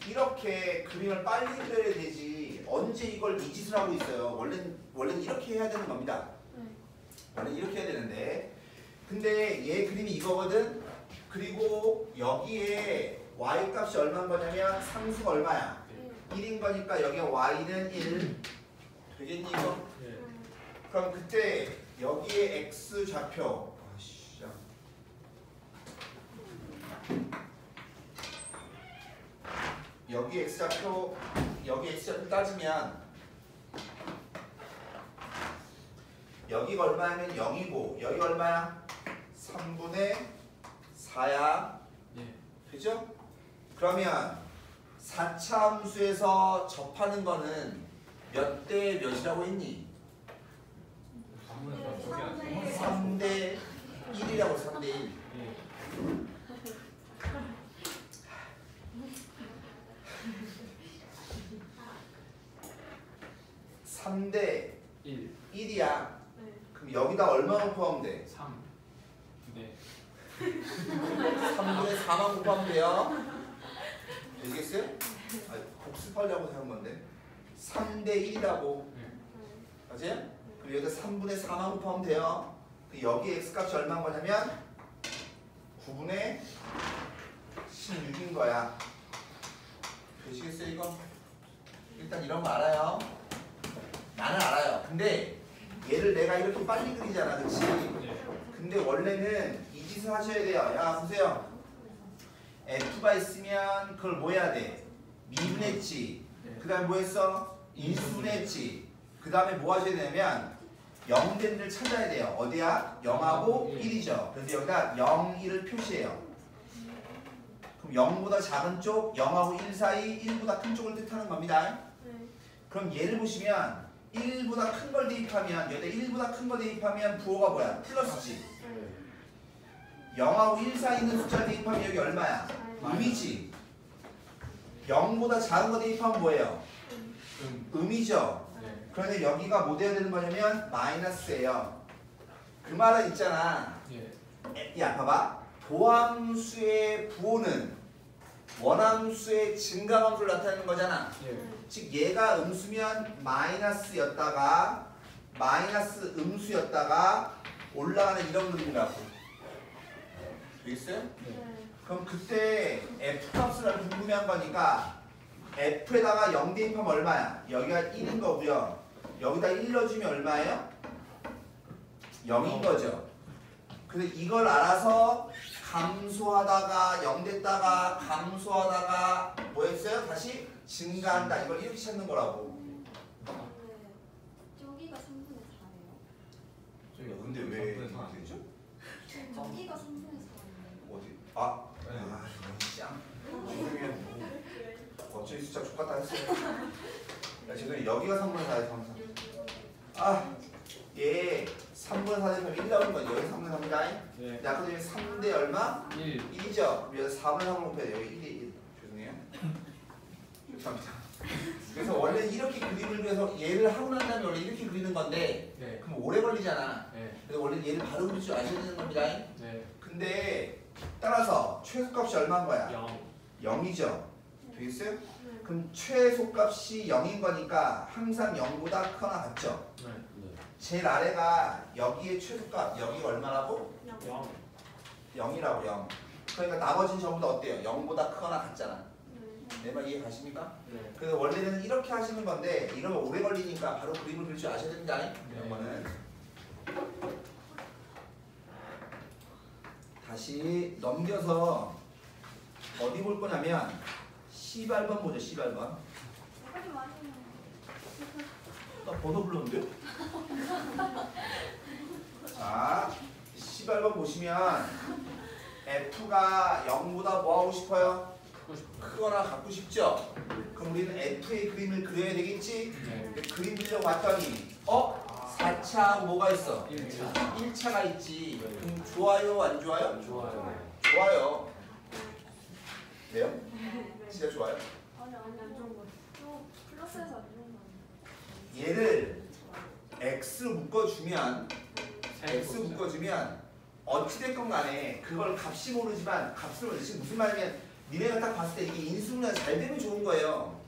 이렇게 그림을 빨리 그려야 되지 언제 이걸 이 짓을 하고 있어요. 원래는 이렇게 해야 되는 겁니다. 원래 이렇게 해야 되는데 근데 얘 그림이 이거거든. 그리고 여기에 y 값이 얼마인 거냐면 상수가 얼마야? 1인 거니까 여기에 y는 1 되겠니 이거? 그럼 그때 여기에 x 좌표 여기 x좌표 따지면 여기가 얼마냐면 0이고 여기가 얼마야? 3분의 4야. 그죠? 그러면 4차 함수에서 접하는 거는 몇 대 몇이라고 했니? 3대 1이라고 3대 1. 예. 3대 1. 1이야. 네. 그럼 여기다 얼마만 곱하면 돼? 3. 네. 3분의 4만 곱하면 돼요. 되겠어요? 아니, 복습하려고 한 건데. 3대 1이라고. 맞아요? 그럼 여기다 3분의 4만 곱하면 돼요. 여기 x값이 얼마인 거냐면 9분의 16인 거야. 되시겠어요 이거? 일단 이런 거 알아요. 나는 알아요. 근데 얘를 내가 이렇게 빨리 그리잖아. 그치? 네. 근데 원래는 이 짓을 하셔야 돼요. 야 보세요. f가 있으면 그걸 뭐 해야 돼? 미분했지. 그 다음에 뭐 했어? 인수분했지. 그 다음에 뭐 하셔야 되냐면 0된 를 찾아야 돼요. 어디야? 0하고 1이죠. 그래서 여기다 0, 1을 표시해요. 그럼 0보다 작은 쪽, 0하고 1 사이 1보다 큰 쪽을 뜻하는 겁니다. 그럼 얘를 보시면 1보다 큰 걸 대입하면 여기다 1보다 큰 거 대입하면 부호가 뭐야? 플러스지. 0하고 1 사이 있는 숫자 대입하면 여기 얼마야? 음이지. 0보다 작은 거 대입하면 뭐예요? 음이죠. 네. 그런데 여기가 뭐 돼야 되는 거냐면 마이너스예요. 그 말은 있잖아. 예. 야 봐봐. 도함수의 부호는 원함수의 증가함수를 나타내는 거잖아. 예. 즉 얘가 음수면 마이너스였다가 마이너스 음수였다가 올라가는 이런 그림이라고. 되겠어요? 그럼 그때 f값을 궁금해한 거니까 f에다가 0 대입하면 얼마야? 여기가 1인 거고요. 여기다 1 넣어주면 얼마예요? 0인 거죠. 그래서 이걸 알아서 감소하다가 0 됐다가 감소하다가 뭐 했어요? 다시 증가한다. 이걸 이렇게 찾는 거라고. 저기가 3분의 4예요. 저기 근데 왜 삼분의 사 이렇게 되죠? 저기가 3분의 4예요. 어디? 아, 네. 이건 짱. 죄송해요. 어쩌니 숫자 족같다 했어요. 야, 죄송해요. 여기가 3분의 4예요, 항상. 아, 얘 3분의 4 되면 1 나오는 거지. 여기 3분의 4입니다. 네. 아까 전에 3대 얼마? 1. 1이죠. 그럼 여기 4분의 3을 곱해야 돼요. 여기 1이 1. 죄송해요. 죄송합니다. 그래서 원래 이렇게 그림을 그려서 얘를 하고 난 다음에 원래 이렇게 그리는 건데 네. 그럼 오래 걸리잖아. 네. 그래서 원래 얘를 바로 그릴 줄 아셔야 되는 겁니다. 네. 근데 따라서 최소값이 얼마인 거야? 0. 0이죠. 되겠어요? 그럼 최소값이 0인 거니까 항상 0보다 크거나 같죠? 네. 제일 아래가 여기의 최소값 여기가 얼마라고? 0. 0이라고 0. 그러니까 나머지는 전부 다 어때요? 0보다 크거나 같잖아. 내 말 이해 가십니까? 네. 그래서 원래는 이렇게 하시는 건데 이러면 오래 걸리니까 바로 그림을 그릴 줄 아셔야 됩니다. 이런 네. 거는 다시 넘겨서 어디 볼 거냐면 18번 보죠. 18번. 빨리 많이 해요. 나 번호 불렀는데요? 자, 18번 보시면 F가 0보다 뭐 하고 싶어요? 크고 싶어요. 크거나 갖고 싶죠? 그럼 우리는 F의 그림을 그려야 되겠지? 네. 근데 그림 그리려고 봤더니 4차 뭐가 있어? 1차. 1차가 있지. 그럼 좋아요? 안 좋아요? 좋아요. 좋아요. 왜요? 진짜 좋아요? 아니 안 좋은 거. 또 플러스에서 안 좋은 거. 얘를 X로 묶어주면 X 묶어주면 어찌됐건 간에 그걸 값이 모르지만 값을 모르지. 지금 무슨 말이냐면 니네가 딱 봤을 때 이게 인수분해가 잘 되면 좋은 거예요.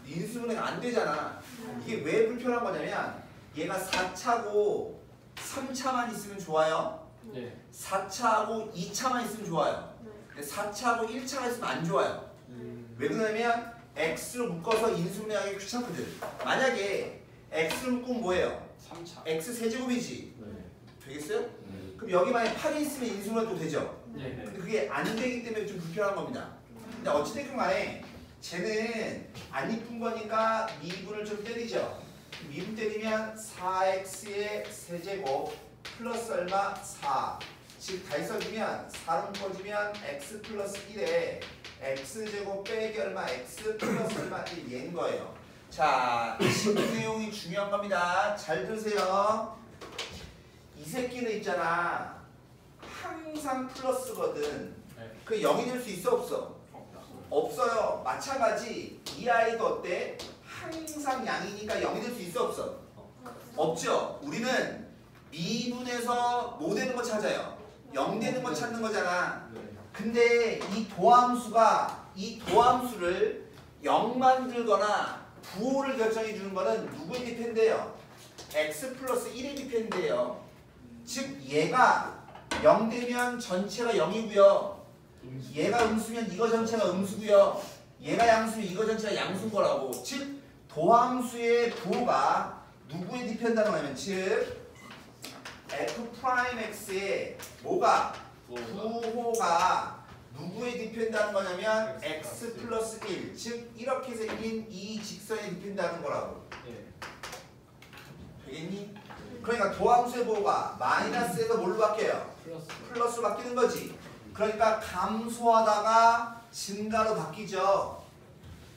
인수분해가 안 되잖아. 이게 왜 불편한 거냐면 얘가 4차고 3차만 있으면 좋아요. 네. 4차하고 2차만 있으면 좋아요. 근데 4차하고 1차가 있으면 안 좋아요. 왜 그러냐면 X로 묶어서 인수분해하기 귀찮거든. 만약에 X로 묶으면 뭐예요? 3차. X 세제곱이지. 네. 되겠어요? 그럼 여기 만약에 8이 있으면 인수분해도 되죠? 네. 근데 그게 안 되기 때문에 좀 불편한 겁니다. 근데 어찌됐건 간에 쟤는 안 이쁜 거니까 미분을 좀 때리죠. 미분 때리면 4x의 세제곱 플러스 얼마? 4. 즉 다시 써주면 4로 묶어주면 x 플러스 1에 x제곱 빼기 얼마? x 플러스 얼마? 1 얘인 거예요. 자, 이 내용이 중요한 겁니다. 잘 들으세요. 이 새끼는 있잖아. 항상 플러스거든. 네. 그 0이 될 수 있어 없어? 없어요. 마찬가지 이 아이도 어때? 항상 양이니까 0이 될 수 있어 없어? 없죠. 우리는 미분에서 뭐 되는 거 찾아요? 0 되는 거 찾는 거잖아. 네. 근데 이 도함수가 이 도함수를 0 만들거나 부호를 결정해 주는 거는 누구에 디펜드해요? x 플러스 1에 디펜드해요. 즉 얘가 0 되면 전체가 0이고요. 얘가 음수면 이거 전체가 음수고요. 얘가 양수면 이거 전체가 양수인 거라고. 즉 도함수의 부호가 누구에 디펜드하는 거냐면 즉 f'x의 뭐가? 부호가 누구에 디펜드하는 거냐면 x 플러스 1. 즉 이렇게 생긴 이 직선에 디펜드하는 거라고. 예. 되겠니? 그러니까 도함수의 부호가 마이너스에서 뭘로 바뀌어요? 플러스. 플러스로 바뀌는 거지. 그러니까 감소하다가 증가로 바뀌죠.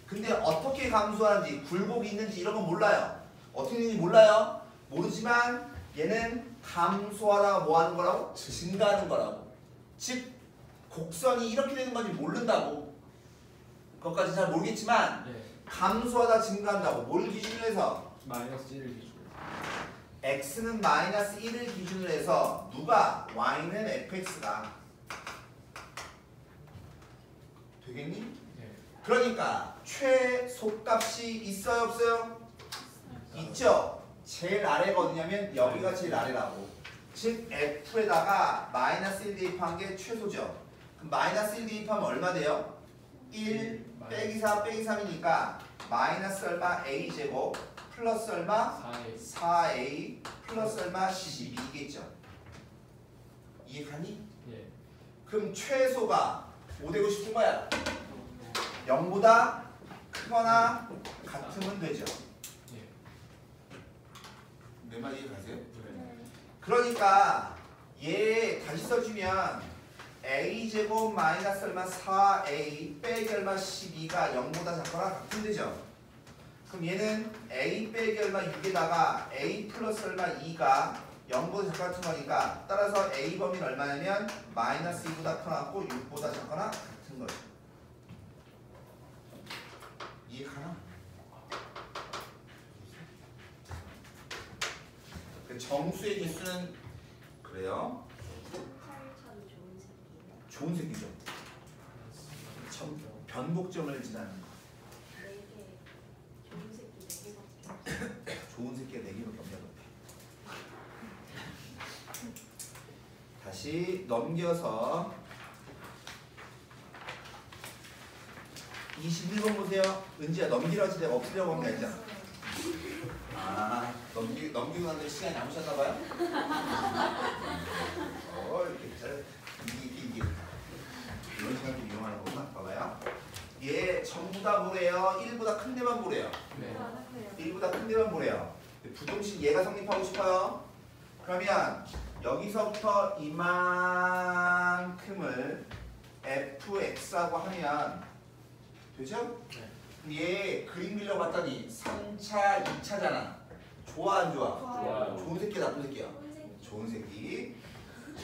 근데 어떻게 감소하는지 굴곡이 있는지 이런 건 몰라요. 어떻게 되는지 몰라요. 모르지만 얘는 감소하다가 뭐 하는 거라고? 증가하는 거라고. 즉 곡선이 이렇게 되는 건지 모른다고. 그것까지 잘 모르겠지만 예. 감소하다 증가한다고. 뭘 기준으로 해서? 마이너스 1을 기준. x는 마이너스 1을 기준으로 해서 누가? y는 fx가 되겠니? 예. 그러니까 최소값이 있어요 없어요? 있죠? 제일 아래가 어디냐면 여기가 제일 아래라고. 즉 f에다가 마이너스 1 대입한 게 최소죠. 그럼 마이너스 1 대입하면 얼마 돼요? 1 빼기 4 빼기 3이니까 마이너스 얼마 a제곱 플러스 얼마 4에 4a 플러스 얼마 12겠죠. 이해가니? 예. 그럼 최소가 뭐 되고 싶은 거야? 0보다 크거나 같으면 되죠. 예. 내 말 이해가세요? 네. 그러니까 얘 다시 써주면 a제곱 마이너스 얼마 4a 빼기 얼마 12가 0보다 작거나 같으면 되죠. 그럼 얘는 a 빼기 얼마 6에다가 a 플러스 얼마 2가 0보다 작거나 같은 거니까 따라서 a 범위는 얼마냐면 마이너스 2보다 커갖고 6보다 작거나 같은 거죠. 이해가나? 정수의 개수는 그래요. 좋은 새끼죠. 변곡점을 지나는 거. 좋은 새끼가 4개밖에 없냐 봐. 다시 넘겨서 21번 보세요. 은지야 넘기라지 내가 없으려고 한 게 아니잖아. 아 넘기고 나는데 시간이 남으셨나봐요? 이렇게 잘 이게 이런 시간을 이용하는 거구나. 봐봐요. 얘 전부 다 뭐래요? 1보다 큰 데만 보래요. 네. 1보다 큰 데만 보래요. 부등식 얘가 성립하고 싶어요. 그러면 여기서부터 이만큼을 fx라고 하면 되죠? 네. 얘 그림 그려봤더니 3차, 2차잖아. 좋아 안 좋아? 좋아요. 좋은 새끼야 나쁜 새끼야? 좋은 새끼.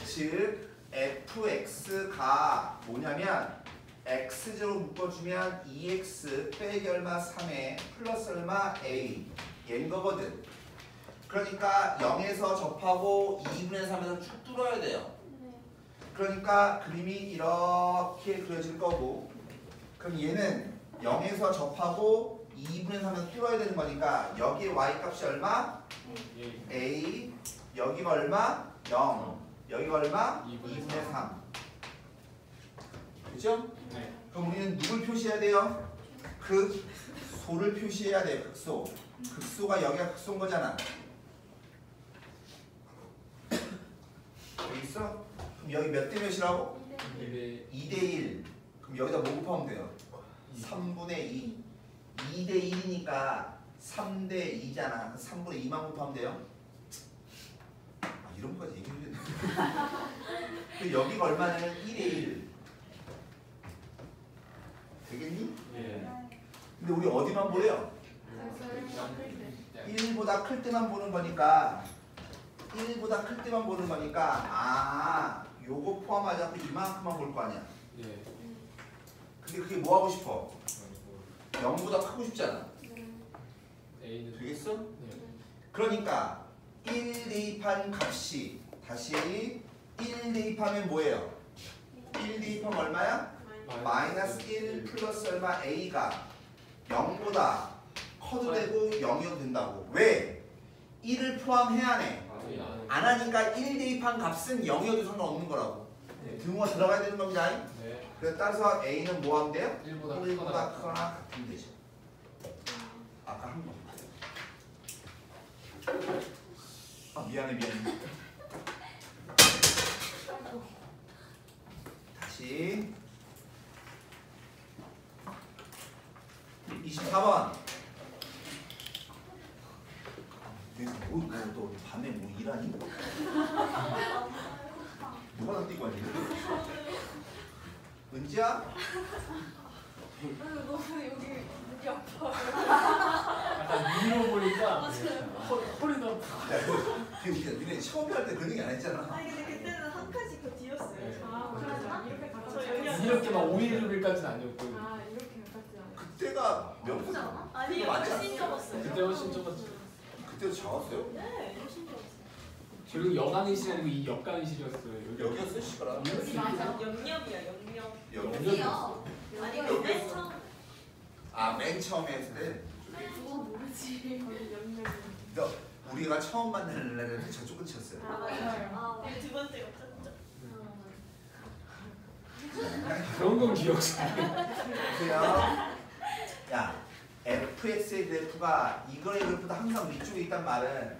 즉 fx가 뭐냐면 x제로 묶어주면 2x 빼기 얼마 3에 플러스 얼마 a 얘인 거거든. 그러니까 0에서 접하고 2분의 3에서 쭉 뚫어야 돼요. 그러니까 그림이 이렇게 그려질 거고, 그럼 얘는 0에서 접하고 2분의 3에서 뚫어야 되는 거니까 여기에 y 값이 얼마? 예. a 여기가 얼마? 0 여기가 얼마? 2분의 2분의 3 그죠? 네. 그럼 우리는 누굴 표시해야 돼요? 극소를 표시해야 돼요. 극소. 극소가 여기가 극소인 거잖아. 여기 있어? 그럼 여기 몇 대 몇이라고? 2대1. 그럼 여기다 뭐 곱하면 돼요? 3분의 2. 2대 1이니까 3대 2잖아. 3분의 2만 곱하면 돼요? 이런 거까지 얘기해야 되는데. 여기가 얼마냐면 1대 1. 되겠니? 예. 근데 우리 어디만 보래요? 1보다 클 때만 보는 거니까 1보다 클 때만 보는 거니까 요거 포함하지 않고 이만큼만 볼 거 아니야. 예. 근데 그게 뭐 하고 싶어? 0보다 크고 싶지 않아. A는 되겠어? 네. 그러니까 1 대입한 값이 다시 1 대입하면 뭐예요? 1 대입하면 얼마야? 마이너스 1 플러스 얼마 A가 0보다 커도 되고 0이어도 된다고. 왜? 1을 포함해야 해. 안 하니까 1 대입한 값은 0이어도 상관없는 거라고. 등호가 들어가야 되는 겁니다. 네. 그래서 따라서 A는 뭐 하면 돼요? 1보다 1보다 크거나 같으면 되죠. 아까 한 거. 아 미안해. 다시 24번. 너 밤에 뭐 일하니? 누가 나 뛰고 왔니? 은지야? 너무 여기 아파. 약간 위로 보니까 허리도 아파. 되게 웃겨. 니네 처음에 할 때 그런 얘기 안 했잖아. 아니 근데 그때는 한 칸씩 더 뒤였어요. 네. 아, 그러나? 이렇게 저 가까이. 여기 이렇게 막 5일까지는 아니었고 아, 이렇게 가깝지 않아. 그때가 몇 분? 아니요 맞지 훨씬 접었어요. 그때 훨씬 적었죠. 그때도 작았어요? 네 훨씬 접었어요. 그리고 여강의실이 아니고 이 역강의실이었어요. 여기였어 시끄러. 여기 맞아. 영역이야 영역. 여기였어. 아니 여기 근데 있어. 처음 아맨 처음에 했을 때. 그거 모르지. 거기 연명이. 너 우리가 처음 만나는 날에는 저쪽 끝이었어요. 아, 맞아요. 근데 두 번째가 컸죠. 그런 건 기억 잘. 보세요. 야, fx의 그래프가 이거의 그래프보다 항상 위쪽에 있단 말은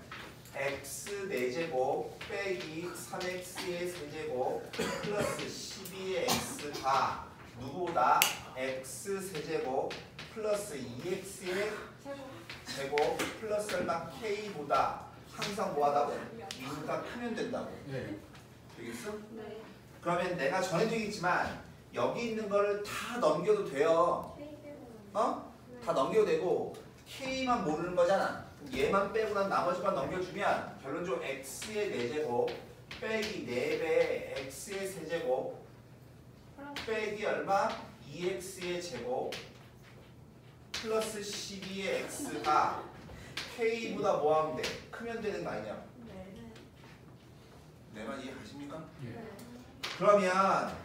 x 4제곱 빼기 3x의 세제곱 플러스 12의 x가 누구보다 x 세제곱 플러스 2x의 제곱 플러스 얼마 k보다 항상 뭐하다고? 미가 크면 된다고. 네. 되겠어? 네. 그러면 내가 전에도 얘기했지만 여기 있는 거를 다 넘겨도 돼요. 어? 다 넘겨도 되고 K만 모르는 거잖아. 그럼 얘만 빼고 난 나머지만 넘겨주면 결론적으로 X의 4제곱 빼기 4배 X의 세제곱 빼기 얼마? 2X의 제곱 플러스 12의 X가 K보다 뭐 하면 돼? 크면 되는 거 아니냐? 네. 내 말 이해가십니까? 예. 그러면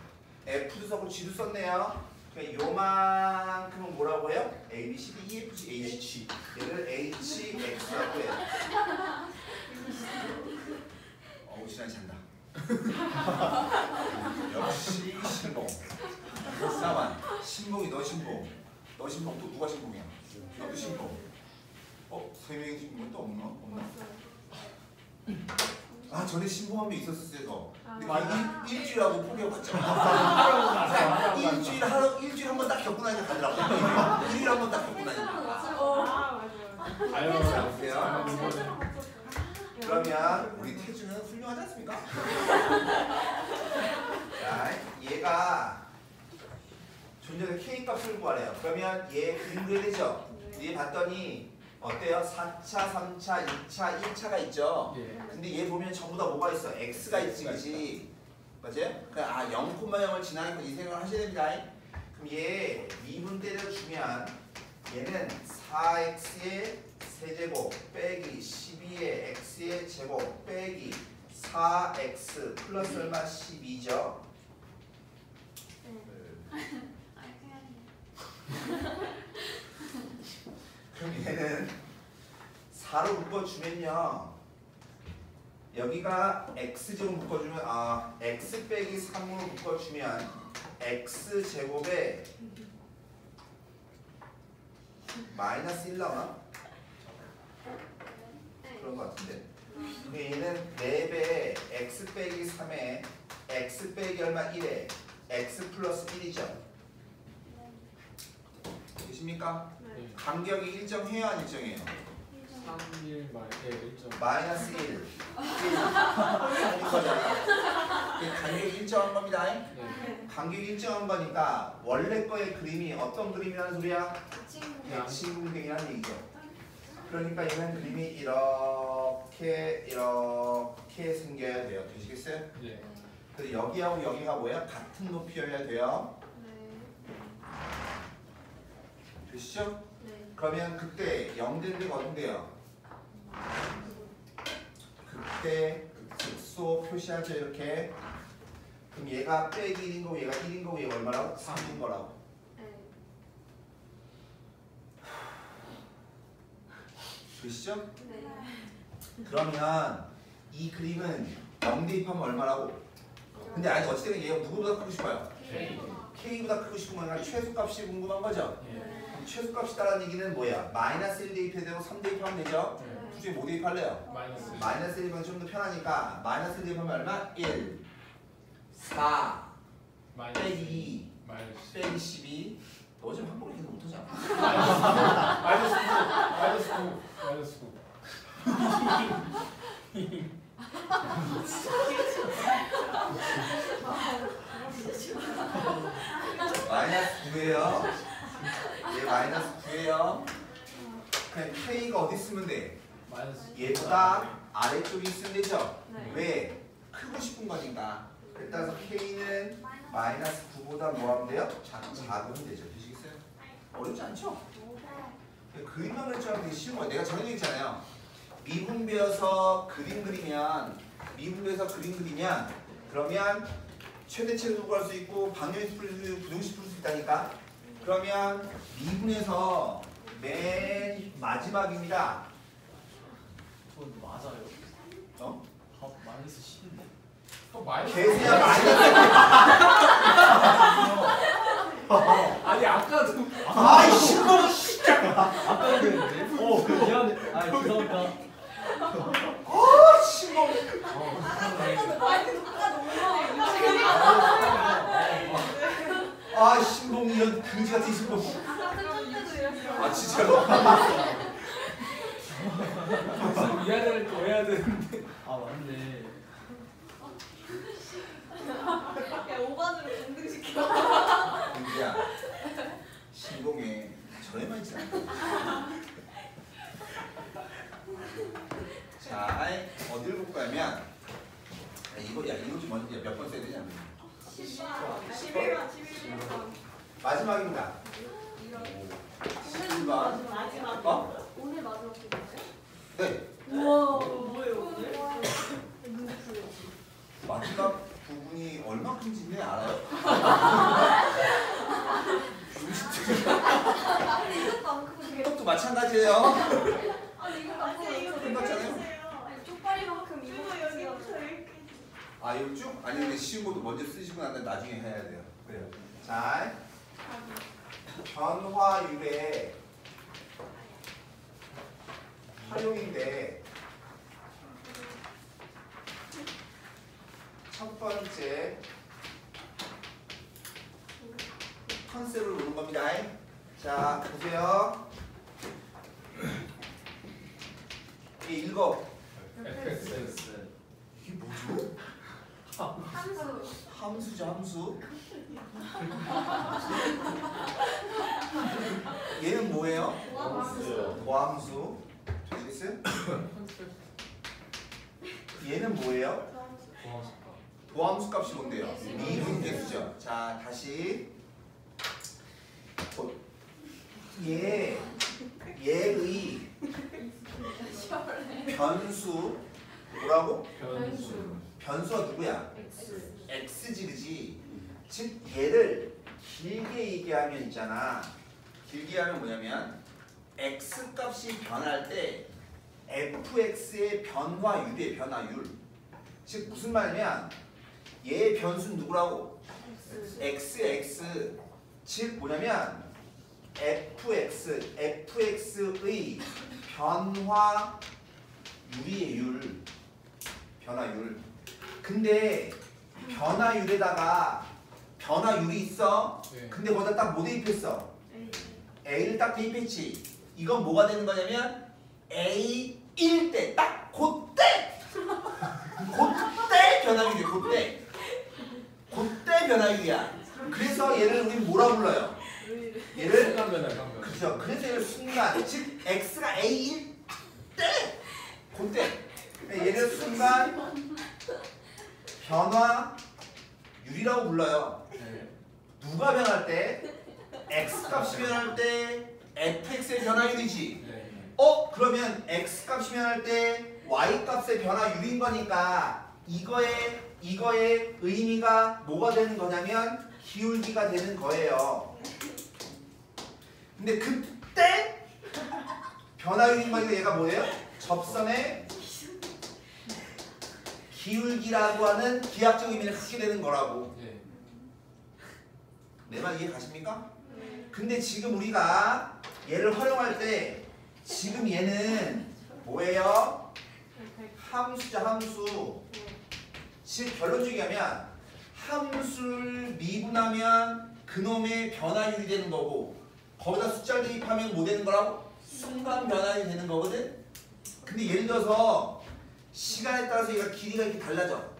F도 썼고 G도 썼네요. 그러니까 요만큼은 뭐라고 해요? A, B, C, D, E, F, G, H, G. 얘를 H, X라고 해요. 어우 시간이 잔다. 역시 신봉. 싸만. 신봉이 너 신봉. 너 신봉 또 누가 신봉이야? 너도 신봉. 세 명이 신봉은 또 없나? 아 전에 신봉한 명 있었어요. 근데 아, 일주일하고 포기하고 갔잖아. 일주일 한 번 딱 겪고 나니까 가더라고. 일주일 한 번 딱 겪고 나니까. 아, 맞아요. 아유, 보세요. 그러면 우리 태주는 훌륭하지 않습니까? 자, 얘가 존재의 K 값을 구하래요. 그러면 얘 그림 그려야 되죠? 얘 봤더니 어때요? 4차, 3차, 2차, 1차가 있죠? 예. 근데 얘 보면 전부 다 뭐가 있어? X가 있지, 그치? 맞아요? 그러니까 0,0을 지나니까 이 생각을 하셔야 됩니다. 그럼 얘 미분 때려주면 얘는 4x의 세제곱 빼기 12의 x의 제곱 빼기 4x 플러스 얼마 12죠? 그럼 얘는 4로 묶어주면요 여기가 x제곱 묶어주면 x 빼기 3으로 묶어주면 x제곱에 마이너스 1 나오나? 그런 것 같은데 그럼 얘는 4배 x 빼기 3에 x 빼기 얼마 1에 x 플러스 1이죠 되십니까? 네. 간격이 일정해요 안 일정해요? 3일 말, 예, 1점. 마이너스 1 1 거잖아 간격이 일정한 겁니다 네. 간격이 일정한 거니까 원래 거의 그림이 어떤 그림이라는 소리야? 네. 대칭공백이라는 얘기죠. 그러니까 얘는 그림이 이렇게 생겨야 돼요. 되시겠어요? 예. 그래서 여기하고 여기가 뭐야? 같은 높이여야 돼요. 네. 되시죠? 네. 그러면 그때 0 되는 데가 어딘데요? 그때 극소 표시하죠 이렇게. 그럼 얘가 빼기 1인 거고 얘가 1인 거고 얘가 얼마라고? 3인 거라고. 네. 되시죠? 네. 그러면 이 그림은 0 대입하면 얼마라고? 근데 아니 어찌됐든 얘가 누구보다 크고 싶어요? K보다 크고 싶은 거니까 최소값이 궁금한 거죠? 예. 그럼 최소값이 따라는 얘기는 뭐야? 마이너스 1 대입해도 되고 3 대입하면 되죠? 예. 굳이 뭐 대입할래요? 마이너스. 마이너스 1이면 좀 더 편하니까 마이너스 1 대입하면 얼마? 1 4 마이너스. 빼기 2 마이너스. 빼기 12 너 어제 한국어 계속 못하잖아. 마이너스 9. 마이너스 9. 마이너스 9. 마이너스 9예요. 얘 마이너스 9예요. 그냥 K가 어디 있으면 돼? 마이너스. 얘보다 아래쪽에 있으면 되죠? 네. 왜? 크고 싶은 거니까. 그래서 K는 마이너스 9보다 뭐 하면 돼요? 작으면 되죠. 되시겠어요? 어렵지 않죠? 그림만 그렸잖아. 되게 쉬운 거야. 내가 전에 얘기했잖아요. 미분배여서 그림 그리면 그러면 최대치도 구할 수 있고 방정식 풀 수 있고 부등식 풀 수 있다니까. 그러면 미분에서 맨 마지막입니다. 그건 맞아요. 어? 밥 마이너스 10인데. 또 마이너스. 개수야 마이너스. 아니 아까도. 아이 신봉. 아까 그랬는데? 그 미안해. 아 죄송합니다. 신봉. 아 신봉 이런 그지 같은 신봉. 아 진짜로? 무슨 미안해를 더 해야 되는데. 아 맞네. 야, 5반으로 공등시켜. 은지야 신봉에 저래만 있지 않아. 자 어디를 볼 거냐면 이거 좀 먼저 몇 번 써야 되냐? 11번. 마지막입니다. 11번. 마지막. 어? 오늘 마지막 기회예요? 네. 우와. 뭐예요, 오늘? 마지막 부분이 얼마큼인지 알아요? 이것도 안 크고 되게 이것도 마찬가지예요. 아니 이것도 안 크고 이거 끝났잖아요. 아니 쪽파리만큼 이거 여기부터 이렇게. 아 이거 쭉? 아니 근데 쉬운 것도 먼저 쓰시고 나면 나중에 해야 돼요. 그래요. 자, 변화율의 활용인데 첫 번째 컨셉을 보는 겁니다. 자, 보세요. 이게 읽어. FX. 이게 뭐죠? 함수 함수죠, 함수. 얘는 뭐예요? 도함수. 되시겠어요? 얘는 뭐예요? 도함수 값이 뭔데요? 미분계수죠. 자, 다시 얘의 변수 뭐라고? 변수. 변수가 누구야? X x지 그지? 즉 얘를 길게 얘기하면 있잖아. 길게 하면 뭐냐면 x 값이 변할 때 fx의 변화율이에요. 변화율. 즉 무슨 말이냐면 얘의 변수는 누구라고? x. 즉 뭐냐면 fx의 변화율이에요. 변화율. 근데 변화율에다가 변화율이 있어. 네. 근데 거기다 딱 뭐 대입했어? A를 딱 대입했지. 이건 뭐가 되는 거냐면 A1 때 딱 그때 변화율이야. 그때 변화율이야. 그래서 얘를 우리 뭐라 불러요? 얘를 순간 변화, 순간. 그죠. 그래서 얘를 순간 즉 X가 A1 때 그때 얘를 순간 변화율이라고 유리라고 불러요. 네. 누가 변할 때? x 값이 변할 때 fx의 변화율이지. 네. 그러면 x 값이 변할 때 y 값의 변화율인 거니까 이거의 의미가 뭐가 되는 거냐면 기울기가 되는 거예요. 근데 그때 변화율인 거니까 얘가 뭐예요? 접선의 기울기라고 하는 기하적 의미를 갖게 되는 거라고. 네. 내 말 이해 가십니까? 근데 지금 우리가 얘를 활용할 때 지금 얘는 뭐예요? 함수죠, 함수. 즉 결론적이게 하면 함수를 미분하면 그놈의 변화율이 되는 거고 거기다 숫자를 대입하면 뭐 되는 거라고? 순간 변화율이 되는 거거든? 근데 예를 들어서 시간에 따라서 얘가 길이가 이렇게 달라져.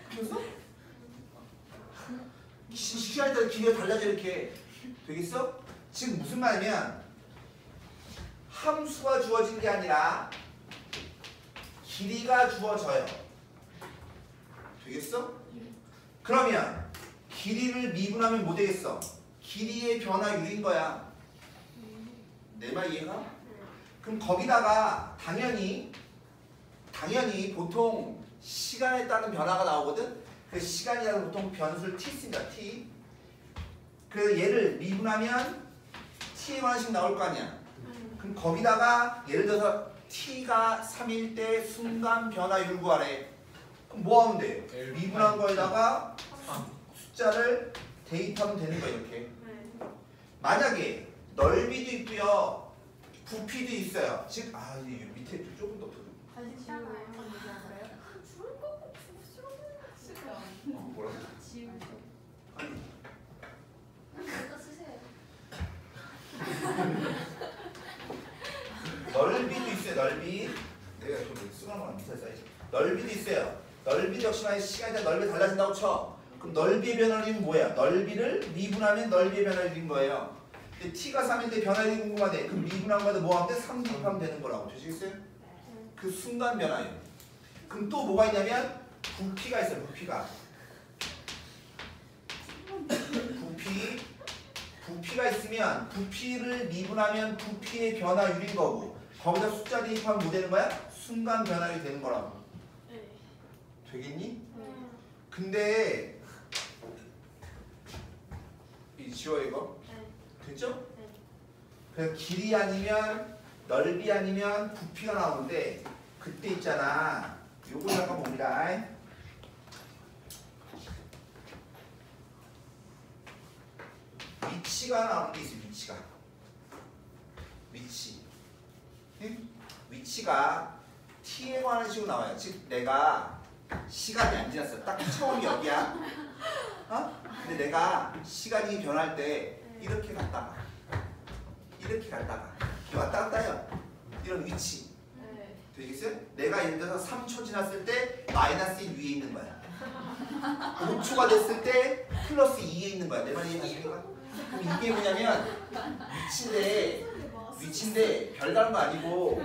그래서? 시간에 따라 길이가 달라져 이렇게 되겠어? 지금 무슨 말이냐면 함수가 주어진 게 아니라 길이가 주어져요. 되겠어? 그러면 길이를 미분하면 뭐 되겠어? 길이의 변화율인 거야. 내 말 이해가? 그럼 거기다가 당연히 보통 시간에 따른 변화가 나오거든? 그 시간이라는 보통 변수를 t 씁니다. t. 그래서 얘를 미분하면 t에 관한식 나올 거 아니야. 그럼 거기다가 예를 들어서 t가 3일 때 순간 변화율 구하래. 그럼 뭐 하면 돼? 미분한 거에다가 숫자를 대입하면 되는 거야 이렇게. 만약에 넓이도 있고요, 부피도 있어요. 즉, 이 밑에 조금 더 뭐라고? 아니. 넓이도 있어요. 넓이. 내가 좀 쓰는 거랑 밑에 써야지. 넓이도 있어요. 넓이 역시나 시간에 따라 넓이 달라진다고 쳐. 그럼 넓이의 변화율은 뭐야? 넓이를 미분하면 넓이의 변화율인 거예요. 근데 t가 3인데 변화율이 궁금하대. 그럼 미분한 거에다 뭐 하면 돼? 3 대입하면 되는 거라고. 되시겠어요? 그 순간 변화율. 그럼 또 뭐가 있냐면 부피가 있어요. 부피가. 부피가 있으면 부피를 미분하면 부피의 변화율인 거고 거기다 숫자 대입하면 뭐 되는 거야? 순간 변화율이 되는 거라고. 되겠니? 근데 이 지워 이거? 됐죠? 그래서 길이 아니면 넓이 아니면 부피가 나오는데 그때 있잖아. 요거 잠깐 봅니다. 위치가 나오는 게 있어요. 위치. 응? 위치가 t에 관한 식으로 나와요. 즉 내가 시간이 안 지났어. 딱 처음이 여기야. 근데 내가 시간이 변할 때 이렇게 갔다가 왔다 갔다 해요. 이런 위치. 되겠어요? 내가 예를 들어서 3초 지났을 때 마이너스 1 위에 있는 거야. 5초가 됐을 때 플러스 2에 있는 거야. 내 말이 이해가십니까? 그럼 이게 뭐냐면 위치인데 별다른 거 아니고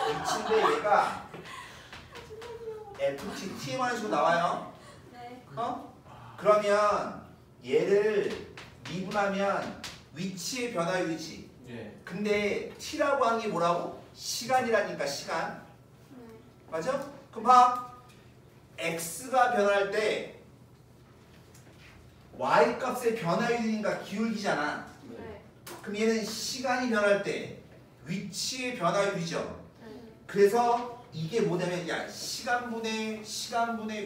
위치인데 얘가 FT, T에 관한 식으로 나와요. 그러면 얘를 미분하면 위치의 변화율이지. 근데 T라고 하는 게 뭐라고? 시간이라니까 시간. 맞아? 그럼 봐. X가 변할 때 Y 값의 변화율이니까 기울기잖아. 그럼 얘는 시간이 변할 때 위치의 변화율이죠. 그래서 이게 뭐냐면 시간분의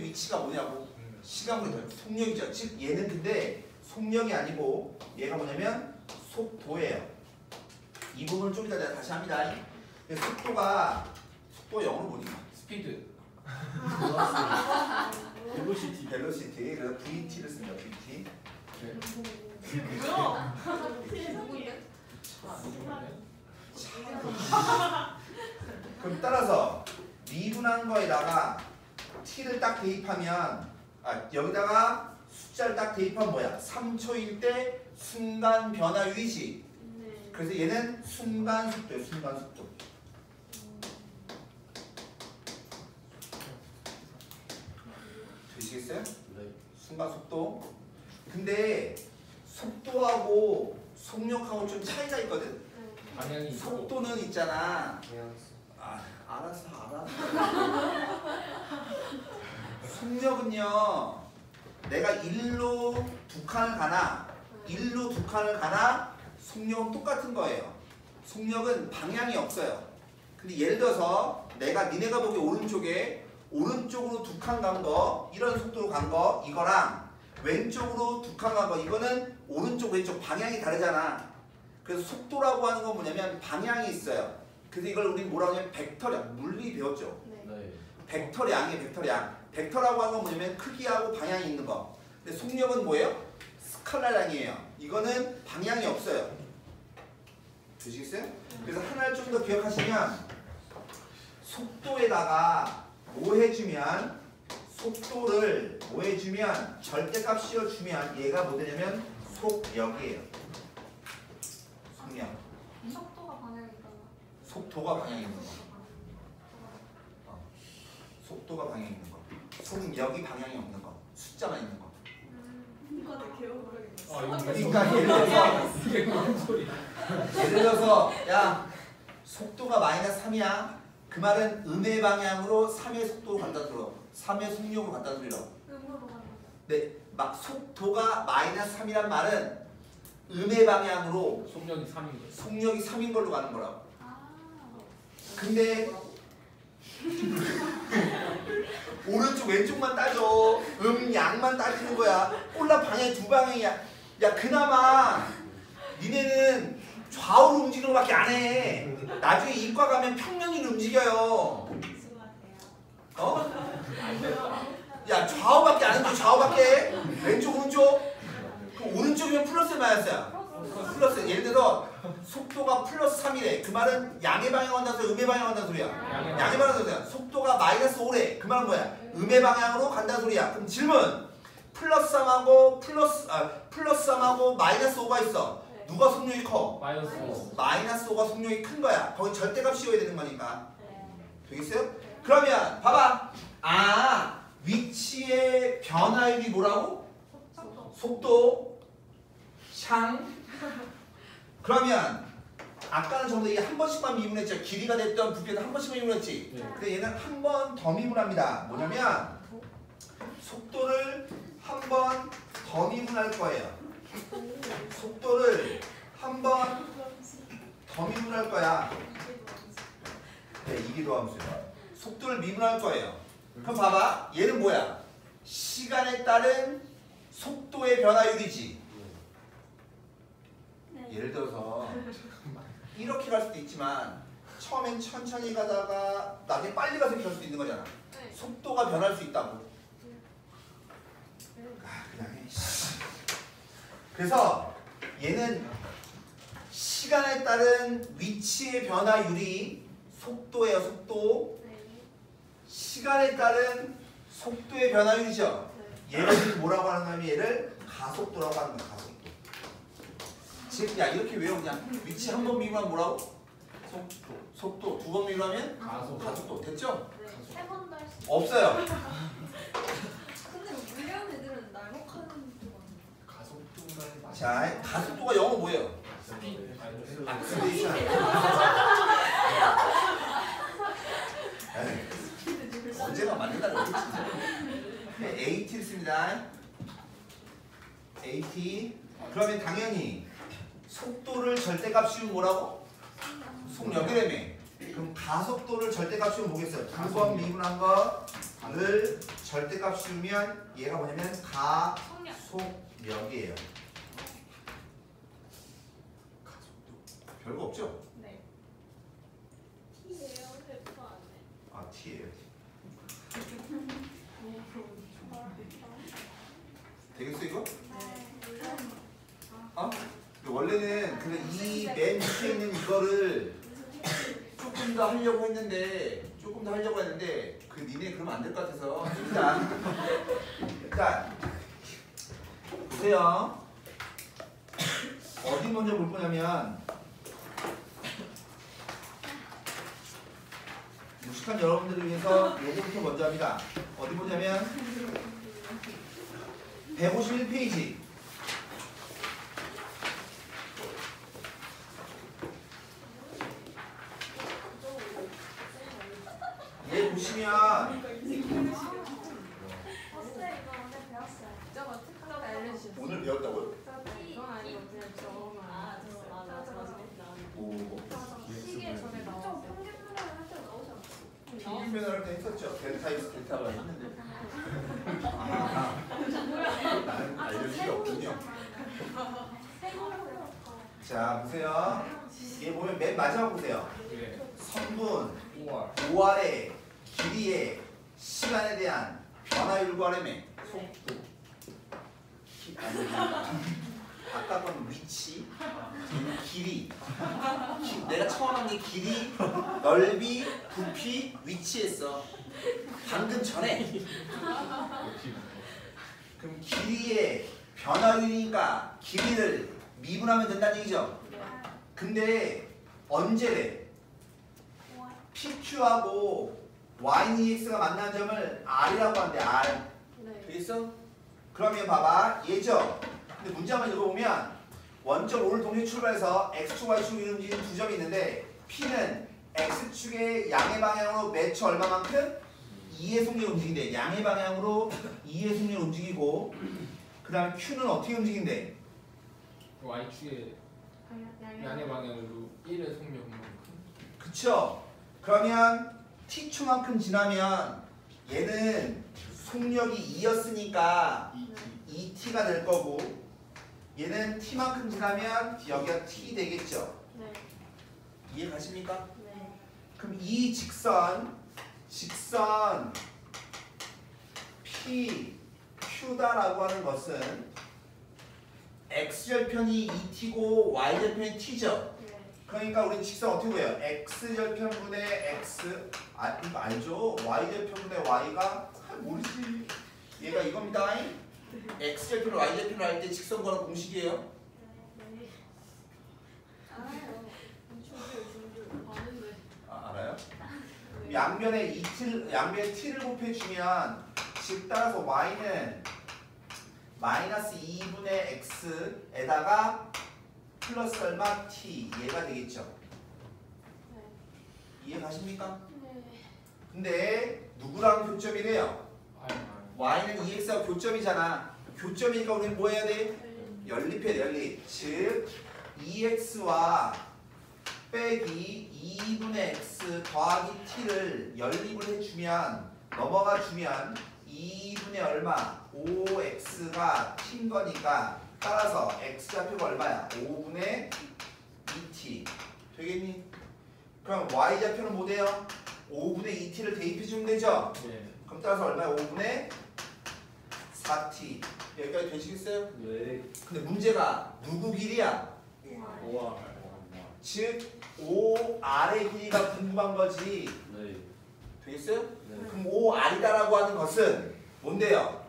위치가 뭐냐고. 시간분의 속력이죠. 즉 얘는 근데 속력이 아니고 얘가 뭐냐면 속도예요. 이 부분을 좀 이따 내가 다시 합니다. 속도 영어로 뭐니? 스피드. 벨로시티. 그래서 VT를 씁니다. VT. 그럼 따라서 미분한 거에다가 t를 딱 대입하면 여기다가 숫자를 딱 대입하면 뭐야? 3초일 때 순간 변화율이지. 그래서 얘는 순간 속도예요. 순간 속도. 되시겠어요? 네. 순간 속도. 근데 속도하고 속력하고 좀 차이가 있거든. 방향이 있고. 속도는 있잖아. 아, 알았어. 속력은요. 내가 1로 2칸을 가나 1로 2칸을 가나 속력은 똑같은 거예요. 속력은 방향이 없어요. 근데 예를 들어서 니네가 보기 오른쪽으로 2칸 간 거, 이런 속도로 간 거, 이거랑 왼쪽으로 2칸 간 거, 이거는 오른쪽 왼쪽 방향이 다르잖아. 그래서 속도라고 하는 건 뭐냐면 방향이 있어요. 그래서 이걸 우리 뭐라고 하냐면 벡터량, 물리 배웠죠. 네. 벡터량이에요. 벡터라고 하는 건 뭐냐면 크기하고 방향이 있는 거. 근데 속력은 뭐예요? 스칼라량이에요. 이거는 방향이 없어요. 되시겠어요? 그래서 하나를 좀 더 기억하시면 속도에다가 속도를 뭐 해주면 절대값 씌워주면 얘가 뭐 되냐면 속력이에요. 속력. 속도가 방향이잖아. 속도가 방향이 있는 거. 속도가 방향이 있는 거. 속력이 방향이 없는 거. 숫자만 있는 거. 이거 되게 개워버리겠어. 아, 이거 그러니까 예를 들어서 이게 무슨 소리야? 예를 들어서 야 속도가 -3이야. 그 말은 음의 방향으로 3의 속도로 간다 들어. 3의 속력으로 간다 들어. 음으로 가는 거. 네, 막 속도가 -3이란 말은 음의 방향으로 속력이 3인 거예요. 속력이 3인 걸로 가는 거라고. 아. 근데 오른쪽 왼쪽만 따져. 양만 따지는 거야. 꼴라 방향이 2방향이야. 야 그나마 니네는 좌우로 움직이는 거밖에 안 해. 나중에 이과 가면 평면으로 움직여요. 어? 야 좌우밖에 안 해. 좌우밖에. 왼쪽 오른쪽. 그럼 오른쪽이면 플러스 마이너스야. 플러스. 예를 들어 속도가 +3이래. 그 말은 양의 방향 간다는 소리야, 음의 방향 간다는 소리야? 양의 방향 간다는 소리야. 속도가 -5래. 그 말은 뭐야? 음의 방향으로 간다는 소리야. 그럼 질문. +3하고 -3하고 -5가 있어. 누가 속력이 커? -5가 속력이 큰 거야. 거기 절대값 씌워야 되는 거니까. 되겠어요? 그러면 봐봐. 위치의 변화율이 뭐라고? 속도. 샹. 그러면 아까는 전부 다 이게 한 번씩만 미분했죠. 길이가 됐던 부피에도 한 번씩만 미분했지. 네. 근데 얘는 한 번 더 미분합니다. 뭐냐면 속도를 한 번 더 미분할 거예요. 속도를 한 번 더 미분할 거야. 네, 이게 도함수야. 속도를 미분할 거예요. 그럼 봐봐. 얘는 뭐야? 시간에 따른 속도의 변화율이지. 예를 들어서 이렇게 갈 수도 있지만 처음엔 천천히 가다가 나중에 빨리 가서 이렇게 갈 수도 있는 거잖아. 속도가 변할 수 있다고. 그냥 해. 그래서 얘는 시간에 따른 위치의 변화율이 속도예요. 속도. 시간에 따른 속도의 변화율이죠. 얘를 뭐라고 하는 거냐면 얘를 가속도라고 하는 거야. 가속도. 야 이렇게 외워. 그냥 위치 한 번 미분하면 뭐라고? 속도. 2번 미분하면 가속도. 됐죠? 네. 3번도 할 수 있어. 없어요. 근데 물리한 애들은 날먹하는 거 자, 가속도가 영어 뭐예요? 악셀레이션. 언제가 맞는다는 거지 진짜. 네, AT를 씁니다. AT. 그러면 당연히 속도를 절대값 씌우면 뭐라고? 속력이라며. 그럼 가속도를 절대값 씌우면 뭐겠어요? 2번 미분한 거를 절대값 씌우면 얘가 뭐냐면 가속력이에요. 가속도. 별거 없죠? 네. T예요. F 안 해. 아, T예요. 되겠어 이거? 어? 원래는 이 맨 밑에 있는 이거를 조금 더 하려고 했는데 그 니네 그러면 안 될 것 같아서 일단 보세요. 어디 먼저 볼 거냐면 무식한 여러분들을 위해서 요거부터 먼저 합니다. 어디 보냐면 151페이지. 얘 보시면 오늘 배웠다고요? 오. 시계 전에 나왔어요. 평균 변화를 때 했었죠. 델타 X 델타가 했는데. 나는 알려줄 게 없군요. 자 보세요. 얘 보면 맨 마지막 보세요. 네. 성분 5월. 5R의 길이의 시간에 대한 변화율 구하래매. 속도. 아까 건 위치, 길이. 내가 처음 한 게 길이, 넓이, 부피, 위치였어. 방금 전에. 그럼 길이의 변화율이니까 길이를 미분하면 된다는 얘기죠. 근데 언제래? PQ하고 YEX가 만난 점을 R이라고 하는데 R. 되겠어? 그러면 봐봐. 얘죠? 근데 문제 한번 읽어보면 원점 O를 동시에 출발해서 X축, Y축 움직이는 두 점이 있는데 P는 X축의 양의 방향으로 매초 얼마만큼? 2의 속력을 움직인대. 양의 방향으로 2의 속력을 움직이고 그 다음에 Q는 어떻게 움직인대? Y축의 양의 방향으로 1의 속력만큼. 그쵸? 그러면 T축만큼 지나면 얘는 속력이 2였으니까 2T가 될 거고 얘는 T만큼 지나면 여기가 T 되겠죠? 이해 가십니까? 그럼 이 직선 P, Q다라고 하는 것은 X절편이 2T고 Y절편이 T죠? 그러니까 우리 직선 어떻게 구해요? X절편분의 X 이거 알죠? Y절편분의 Y가 모르지 얘가 이겁니다. X절편, Y절편을 할 때 직선 구하는 공식이에요. 알아요? 양변에 양변에 t를 곱해주면 즉 따라서 y는 마이너스 2분의 x에다가 플러스 얼마 t 얘가 되겠죠. 이해 가십니까? 근데 누구랑 교점이래요? y는 2x하고 교점이잖아. 교점이니까 우리는 뭐 해야 돼? 연립해야 돼. 연립. 즉 2x와 빼기 2분의 x 더하기 t를 연립을 해주면 넘어가 주면 2분의 얼마? 5x가 t인 거니까 따라서 x좌표가 얼마야? 5분의 2t 되겠니? 그럼 y좌표는 뭐 돼요? 5분의 2t를 대입해주면 되죠? 네. 그럼 따라서 얼마야? 5분의 4t 여기까지 되시겠어요? 네. 근데 문제가 누구 길이야? 5월. 즉 5R의 길이가 궁금한 거지. 네. 되겠어요? 네. 그럼 5R이다라고 하는 것은 뭔데요?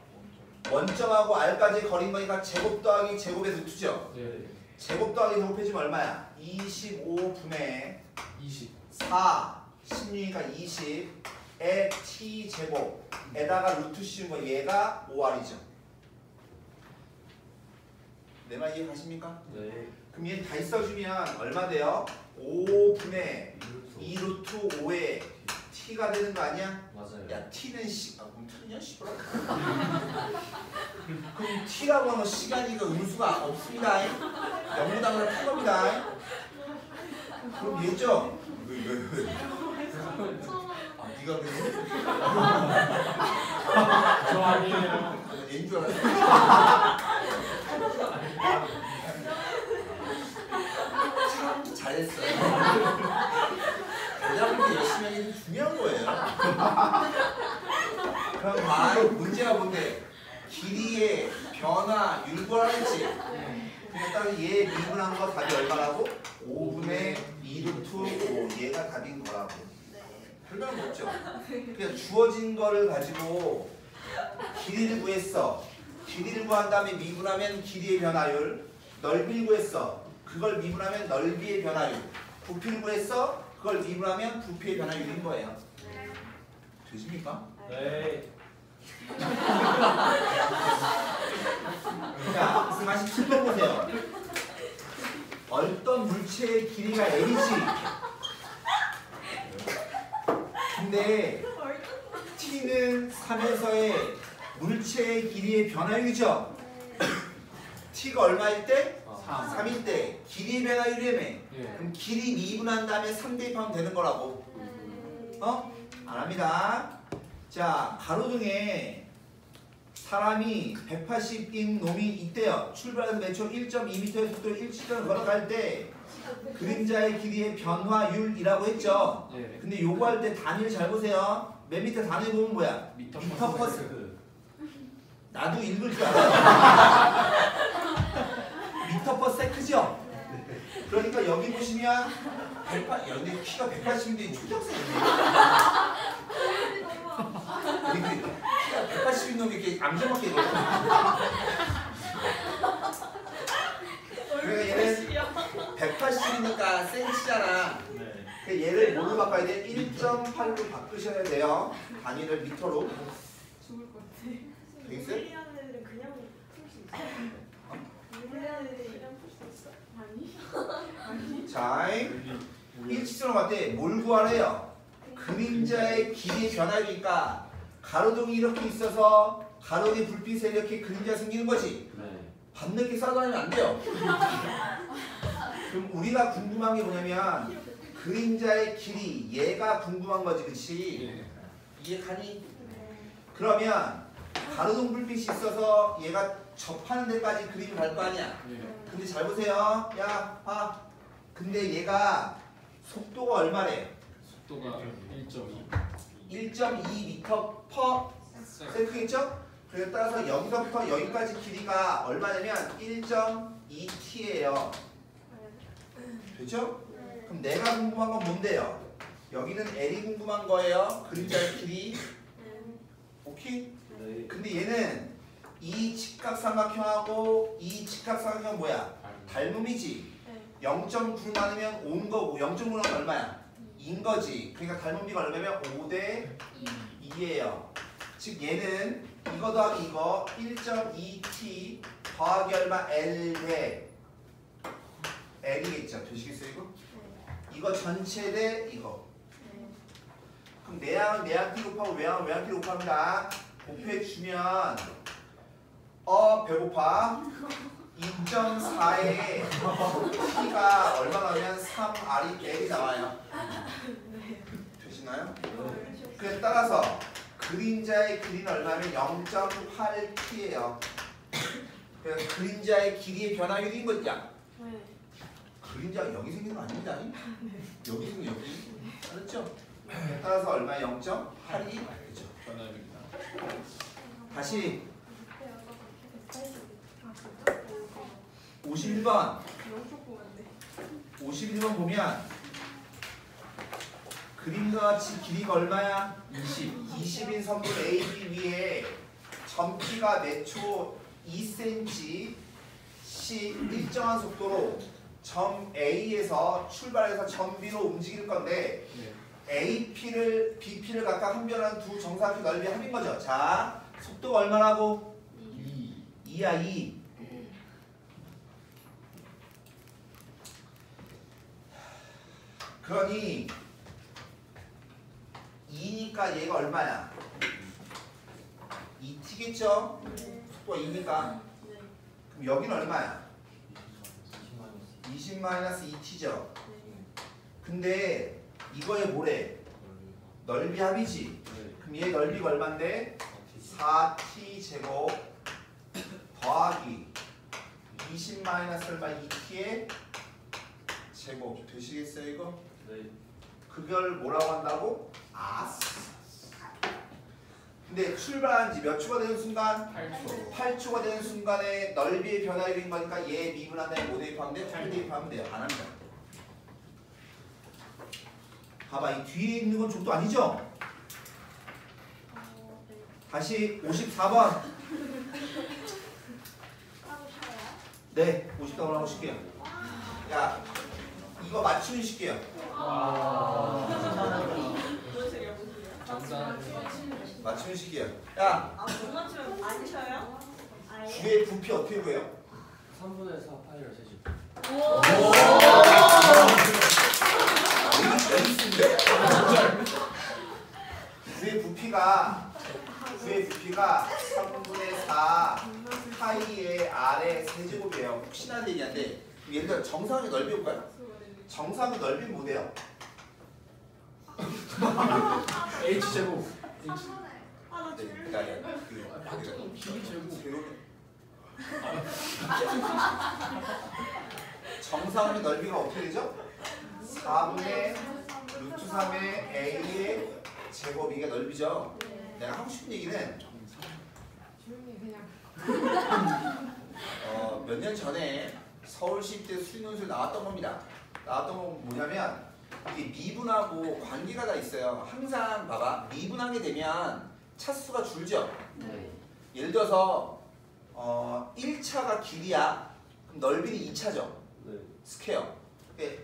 원점하고 R까지 거리인 거니까 제곱 더하기 제곱의 루트죠? 네. 제곱 더하기 제곱해주면 얼마야? 25분의 20. 4 16이니까 20에 t제곱에다가 루트 씌운 거 얘가 5R이죠. 내 말 이해 가십니까? 네. 그럼 얘 다시 써주면 얼마 돼요? 5분의 2 루트 5에 t가 되는 거 아니야? 맞아요. 야 t는 그럼 틀리냐? 씨발. 그럼 t라고 하면 시간이가 음수가 없습니다. 영무당을 푼 겁니다. 그럼 얘죠? 네가 그래? 저 아니에요. 얘인 줄 알았어. 참 잘했어. 대답을 열심히 하는 게 중요한 거예요. 그럼 문제가 뭔데? 길이의 변화 율구하는지. 그러니까 딱 얘 미분한 거 답이 얼마라고? 5분의 2 루트 5 얘가 답인 거라고. 별명 없죠. 그냥 주어진 거를 가지고 길이를 구했어. 길이를 구한 다음에 미분하면 길이의 변화율. 넓이를 구했어. 그걸 미분하면 넓이의 변화율. 부피를 구했어. 그걸 미분하면 부피의 변화율인 거예요. 되십니까? 네. 자, 47번 보세요. 어떤 물체의 길이가 L이지. 근데 T는 3에서의 물체의 길이의 변화율이죠. T가 얼마일 때? 3일 때 길이의 변화율이라며. 그럼 길이 미분한 다음에 3 대입하면 되는 거라고. 안 합니다. 자, 가로등에 사람이 180인 놈이 있대요. 출발해서 매초 1.2m의 속도로 1시간을 걸어갈 때 그림자의 길이의 변화율이라고 했죠. 근데 요거 할 때 단위를 잘 보세요. 맨 밑에 단위 보면 뭐야? 미터 퍼 세컨드. 나도 읽을 줄 알아요. 미터 퍼 세컨드죠? 그러니까 여기 보시면 근데 키가 180인데 초등학생인데 키가 180인 놈이 이렇게 암정맞게 읽어요. 그러니까 얘는 180이니까 센치잖아. 그 얘를 뭘로 바꿔야 돼? 1.8로 바꾸셔야 돼요. 단위를 미터로. 죽을 것 같아. 되겠어요? 물리하는 애들은 그냥 풀 수 있어. 물리하는 애들은 그냥 풀 수 있어. 아니. 자, 일직선으로 갈 때 뭘 구하래요? 그림자의 길이의 변화니까 가로등이 이렇게 있어서 가로등의 불빛에 이렇게 그림자가 생기는 거지. 밤늦게 쏴다니면 안 돼요. 그럼 우리가 궁금한 게 뭐냐면 그림자의 길이 얘가 궁금한 거지, 그렇지? 이해가니? 그러면 가로등 불빛이 있어서 얘가 접하는 데까지 그림이 갈 거 아니야? 근데 잘 보세요. 야, 봐. 근데 얘가 속도가 얼마래? 속도가 1.2. 1.2m 퍼 세컨드겠죠? 그래서 따라서 여기서부터 여기까지 길이가 얼마냐면 1.2t예요. 됐죠? 그럼 내가 궁금한 건 뭔데요? 여기는 L이 궁금한 거예요. 그림자의 길이. 오케이? 근데 얘는 이 직각삼각형하고 이 직각삼각형 뭐야? 닮음이지. 0.9 나누면 5인 거고 0.9 나누면 얼마야? 2인 거지. 그러니까 닮음비가 얼마냐면 5대 2예요. 즉 얘는 이거 더하기 이거 1.2t 더하기 얼마? L대 L이겠죠. 되시겠어요 이거? 이거 전체 대 이거. 그럼 내항은 내항 t 곱하고 외항은 외항 t 곱합니다. 곱해 주면 배고파. 2.4에 t가 얼마 나오면 3r이 L이 나와요. 되시나요? 그래서 따라서 그림자의 길이는 얼마면 0.8t예요. 그래서 그림자의 길이의 변화율인 거야. 그림자가 여기 생긴 거 아닙니다. 여기 생긴 여기. 알았죠? 따라서 얼마 0.8이 되죠. 변화율입니다. 다시 51번 51번 보면 그림과 같이 길이가 얼마야? 20인 선분 AB 위에 점피가 매초 2cm 씩 일정한 속도로 점 A에서 출발해서 점 B로 움직일 건데 AP를 BP를 각각 항변하는 두 정사각형 넓이 합인 거죠. 자, 속도가 얼마라고? 2야 2. 그러니 2니까 얘가 얼마야? 2t겠죠? 속도가 2니까. 그럼 여기는 얼마야? 20-2t죠. 근데 이거에 뭐래? 넓이 합이지. 그럼 얘 넓이가 얼만데? 4t 제곱 더하기 20 마이너스 얼마 2t의 제곱. 되시겠어요 이거? 그걸 뭐라고 한다고? 근데 출발한 지 몇 초가 되는 순간? 8초가 되는 순간에 넓이의 변화율인 거니까 얘 미분한 다음에 뭐 대입하면 돼요? 8 대입하면 돼요. 안 합니다. 봐봐, 이 뒤에 있는 건 족도 아니죠? 다시 54번. 네, 54번 하고 쉴게요. 야, 이거 맞추면 쉴게요. 맞추는 식이야. 야, 못 맞추면 안 쉬어요? 구의 부피 어떻게 구해요? 3분의 4 파이를 세집. 구의 부피가 3분의 4 파이의 R의 세제곱이에요. 혹시나 얘기한데 예를 들어 정사각의 넓이 볼까요? 정사각의 넓이는 뭐래요? H 제곱. 아나 네, 줄래? 맞죠? 길이 제곱. 정사각의 넓이가 어떻게 되죠? 4분의 루트 3의 A의 제곱 이게 넓이죠. 내가 하고 싶은 얘기는 몇 년 전에 서울시 때 수리논술 나왔던 겁니다. 나왔던 건 뭐냐면 이게 미분하고 관계가 다 있어요. 항상 봐봐 미분하게 되면 차수가 줄죠. 예를 들어서 1차가 길이야. 그럼 넓이는 2차죠. 스퀘어.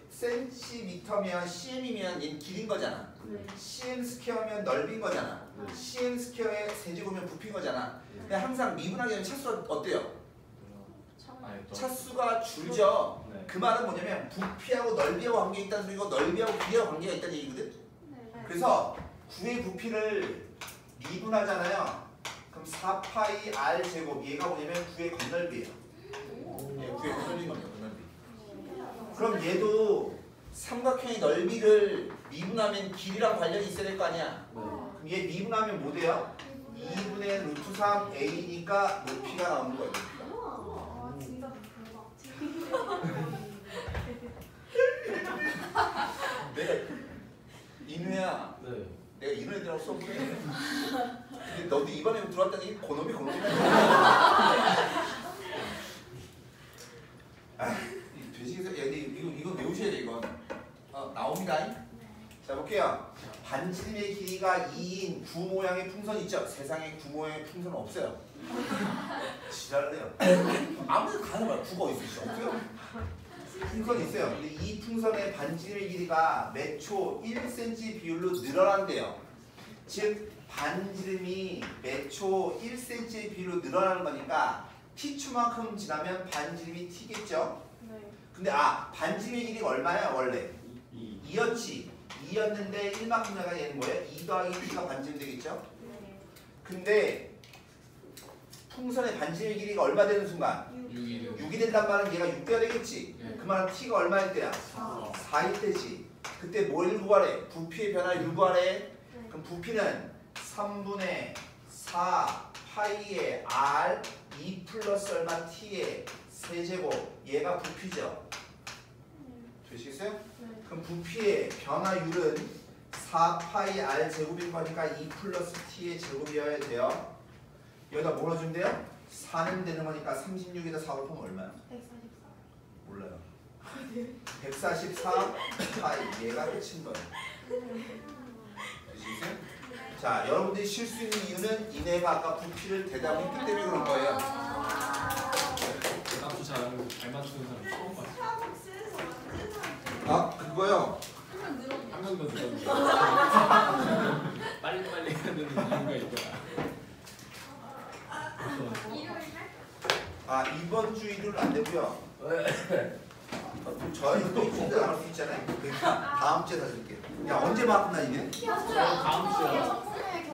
센티미터면 cm이면 얘는 길인 거잖아. cm 스퀘어면 넓인 거잖아. cm 스퀘어의 세제곱이면 부피인 거잖아. 근데 항상 미분하게 되면 차수가 어때요? 차수가 줄죠. 그 말은 뭐냐면 부피하고 넓이하고 관계 있다는 소리고 넓이하고 길이하고 관계가 있다는 얘기거든. 그래서 9의 부피를 미분하잖아요. 그럼 4파이 r 제곱 얘가 뭐냐면 9의 건널비예요. 9의 건널비인 겁니다. 건널비. 그럼 얘도 삼각형의 넓이를 미분하면 길이랑 관련이 있어야 될 거 아니야. 그럼 얘 미분하면 뭐 돼요? 2분의 루트 3 a니까 높이가 나오는 거예요. 진짜 내가 인우야. 네. 내가 이런 애들하고 수업 보내. 근데 너도 이번에 들어왔다는 게 고놈이. 되시겠어요? 이거 외우셔야 돼 이건. 나옵니다. 자 볼게요. 반지름의 길이가 2인 구 모양의 풍선 있죠? 세상에 구 모양의 풍선은 없어요. 지랄래요. 아무데나 가는 구가 있으시죠? 없어요? 풍선이 있어요. 근데 이 풍선의 반지름의 길이가 몇 초 1cm 비율로 늘어난대요. 즉 반지름이 몇 초 1cm 비율로 늘어나는 거니까 t초만큼 지나면 반지름이 t겠죠? 근데 반지름의 길이가 얼마야 원래? 2였지. 2였는데 1만큼 나가 얘는 뭐예요? 2 더하기 t가 반지름 되겠죠? 근데 풍선의 반지름의 길이가 얼마 되는 순간? 6이 된단 말은 얘가 6대가 되겠지? 그 말은 t가 얼마일 때야? 4일 때지. 그때 뭘 구하래? 부피의 변화를 구하래? 그럼 부피는 3분의 4 파이의 r 2 플러스 얼마 t의 세제곱 얘가 부피죠? 되시겠어요? 그럼 부피의 변화율은 4 파이 r 제곱인 거니까 2 플러스 t의 제곱이어야 돼요. 여기다 뭐 넣어주면 돼요? 4는 되는 거니까 36에다 4 곱하면 얼마야? 144. 몰라요. 144 파이 얘가 끝인 거예요. 되시겠어요? 자, 여러분들이 쉴 수 있는 이유는 이내가 아까 부피를 대답했기 때문에 그런 거예요. 대답도 잘하고 잘 맞추는 사람 처음 봤어. 사복실에서 완전 사람 그거요. 한 명 더 들었는데 빨리빨리 해야 되는 이유가 있더라. 이번 주 일요일은 안 되고요. 저희 또 이틀 나올 수 있잖아요. 그러니까 다음 주에 다시 할게요. 야 언제 만나 이게? 다음 주에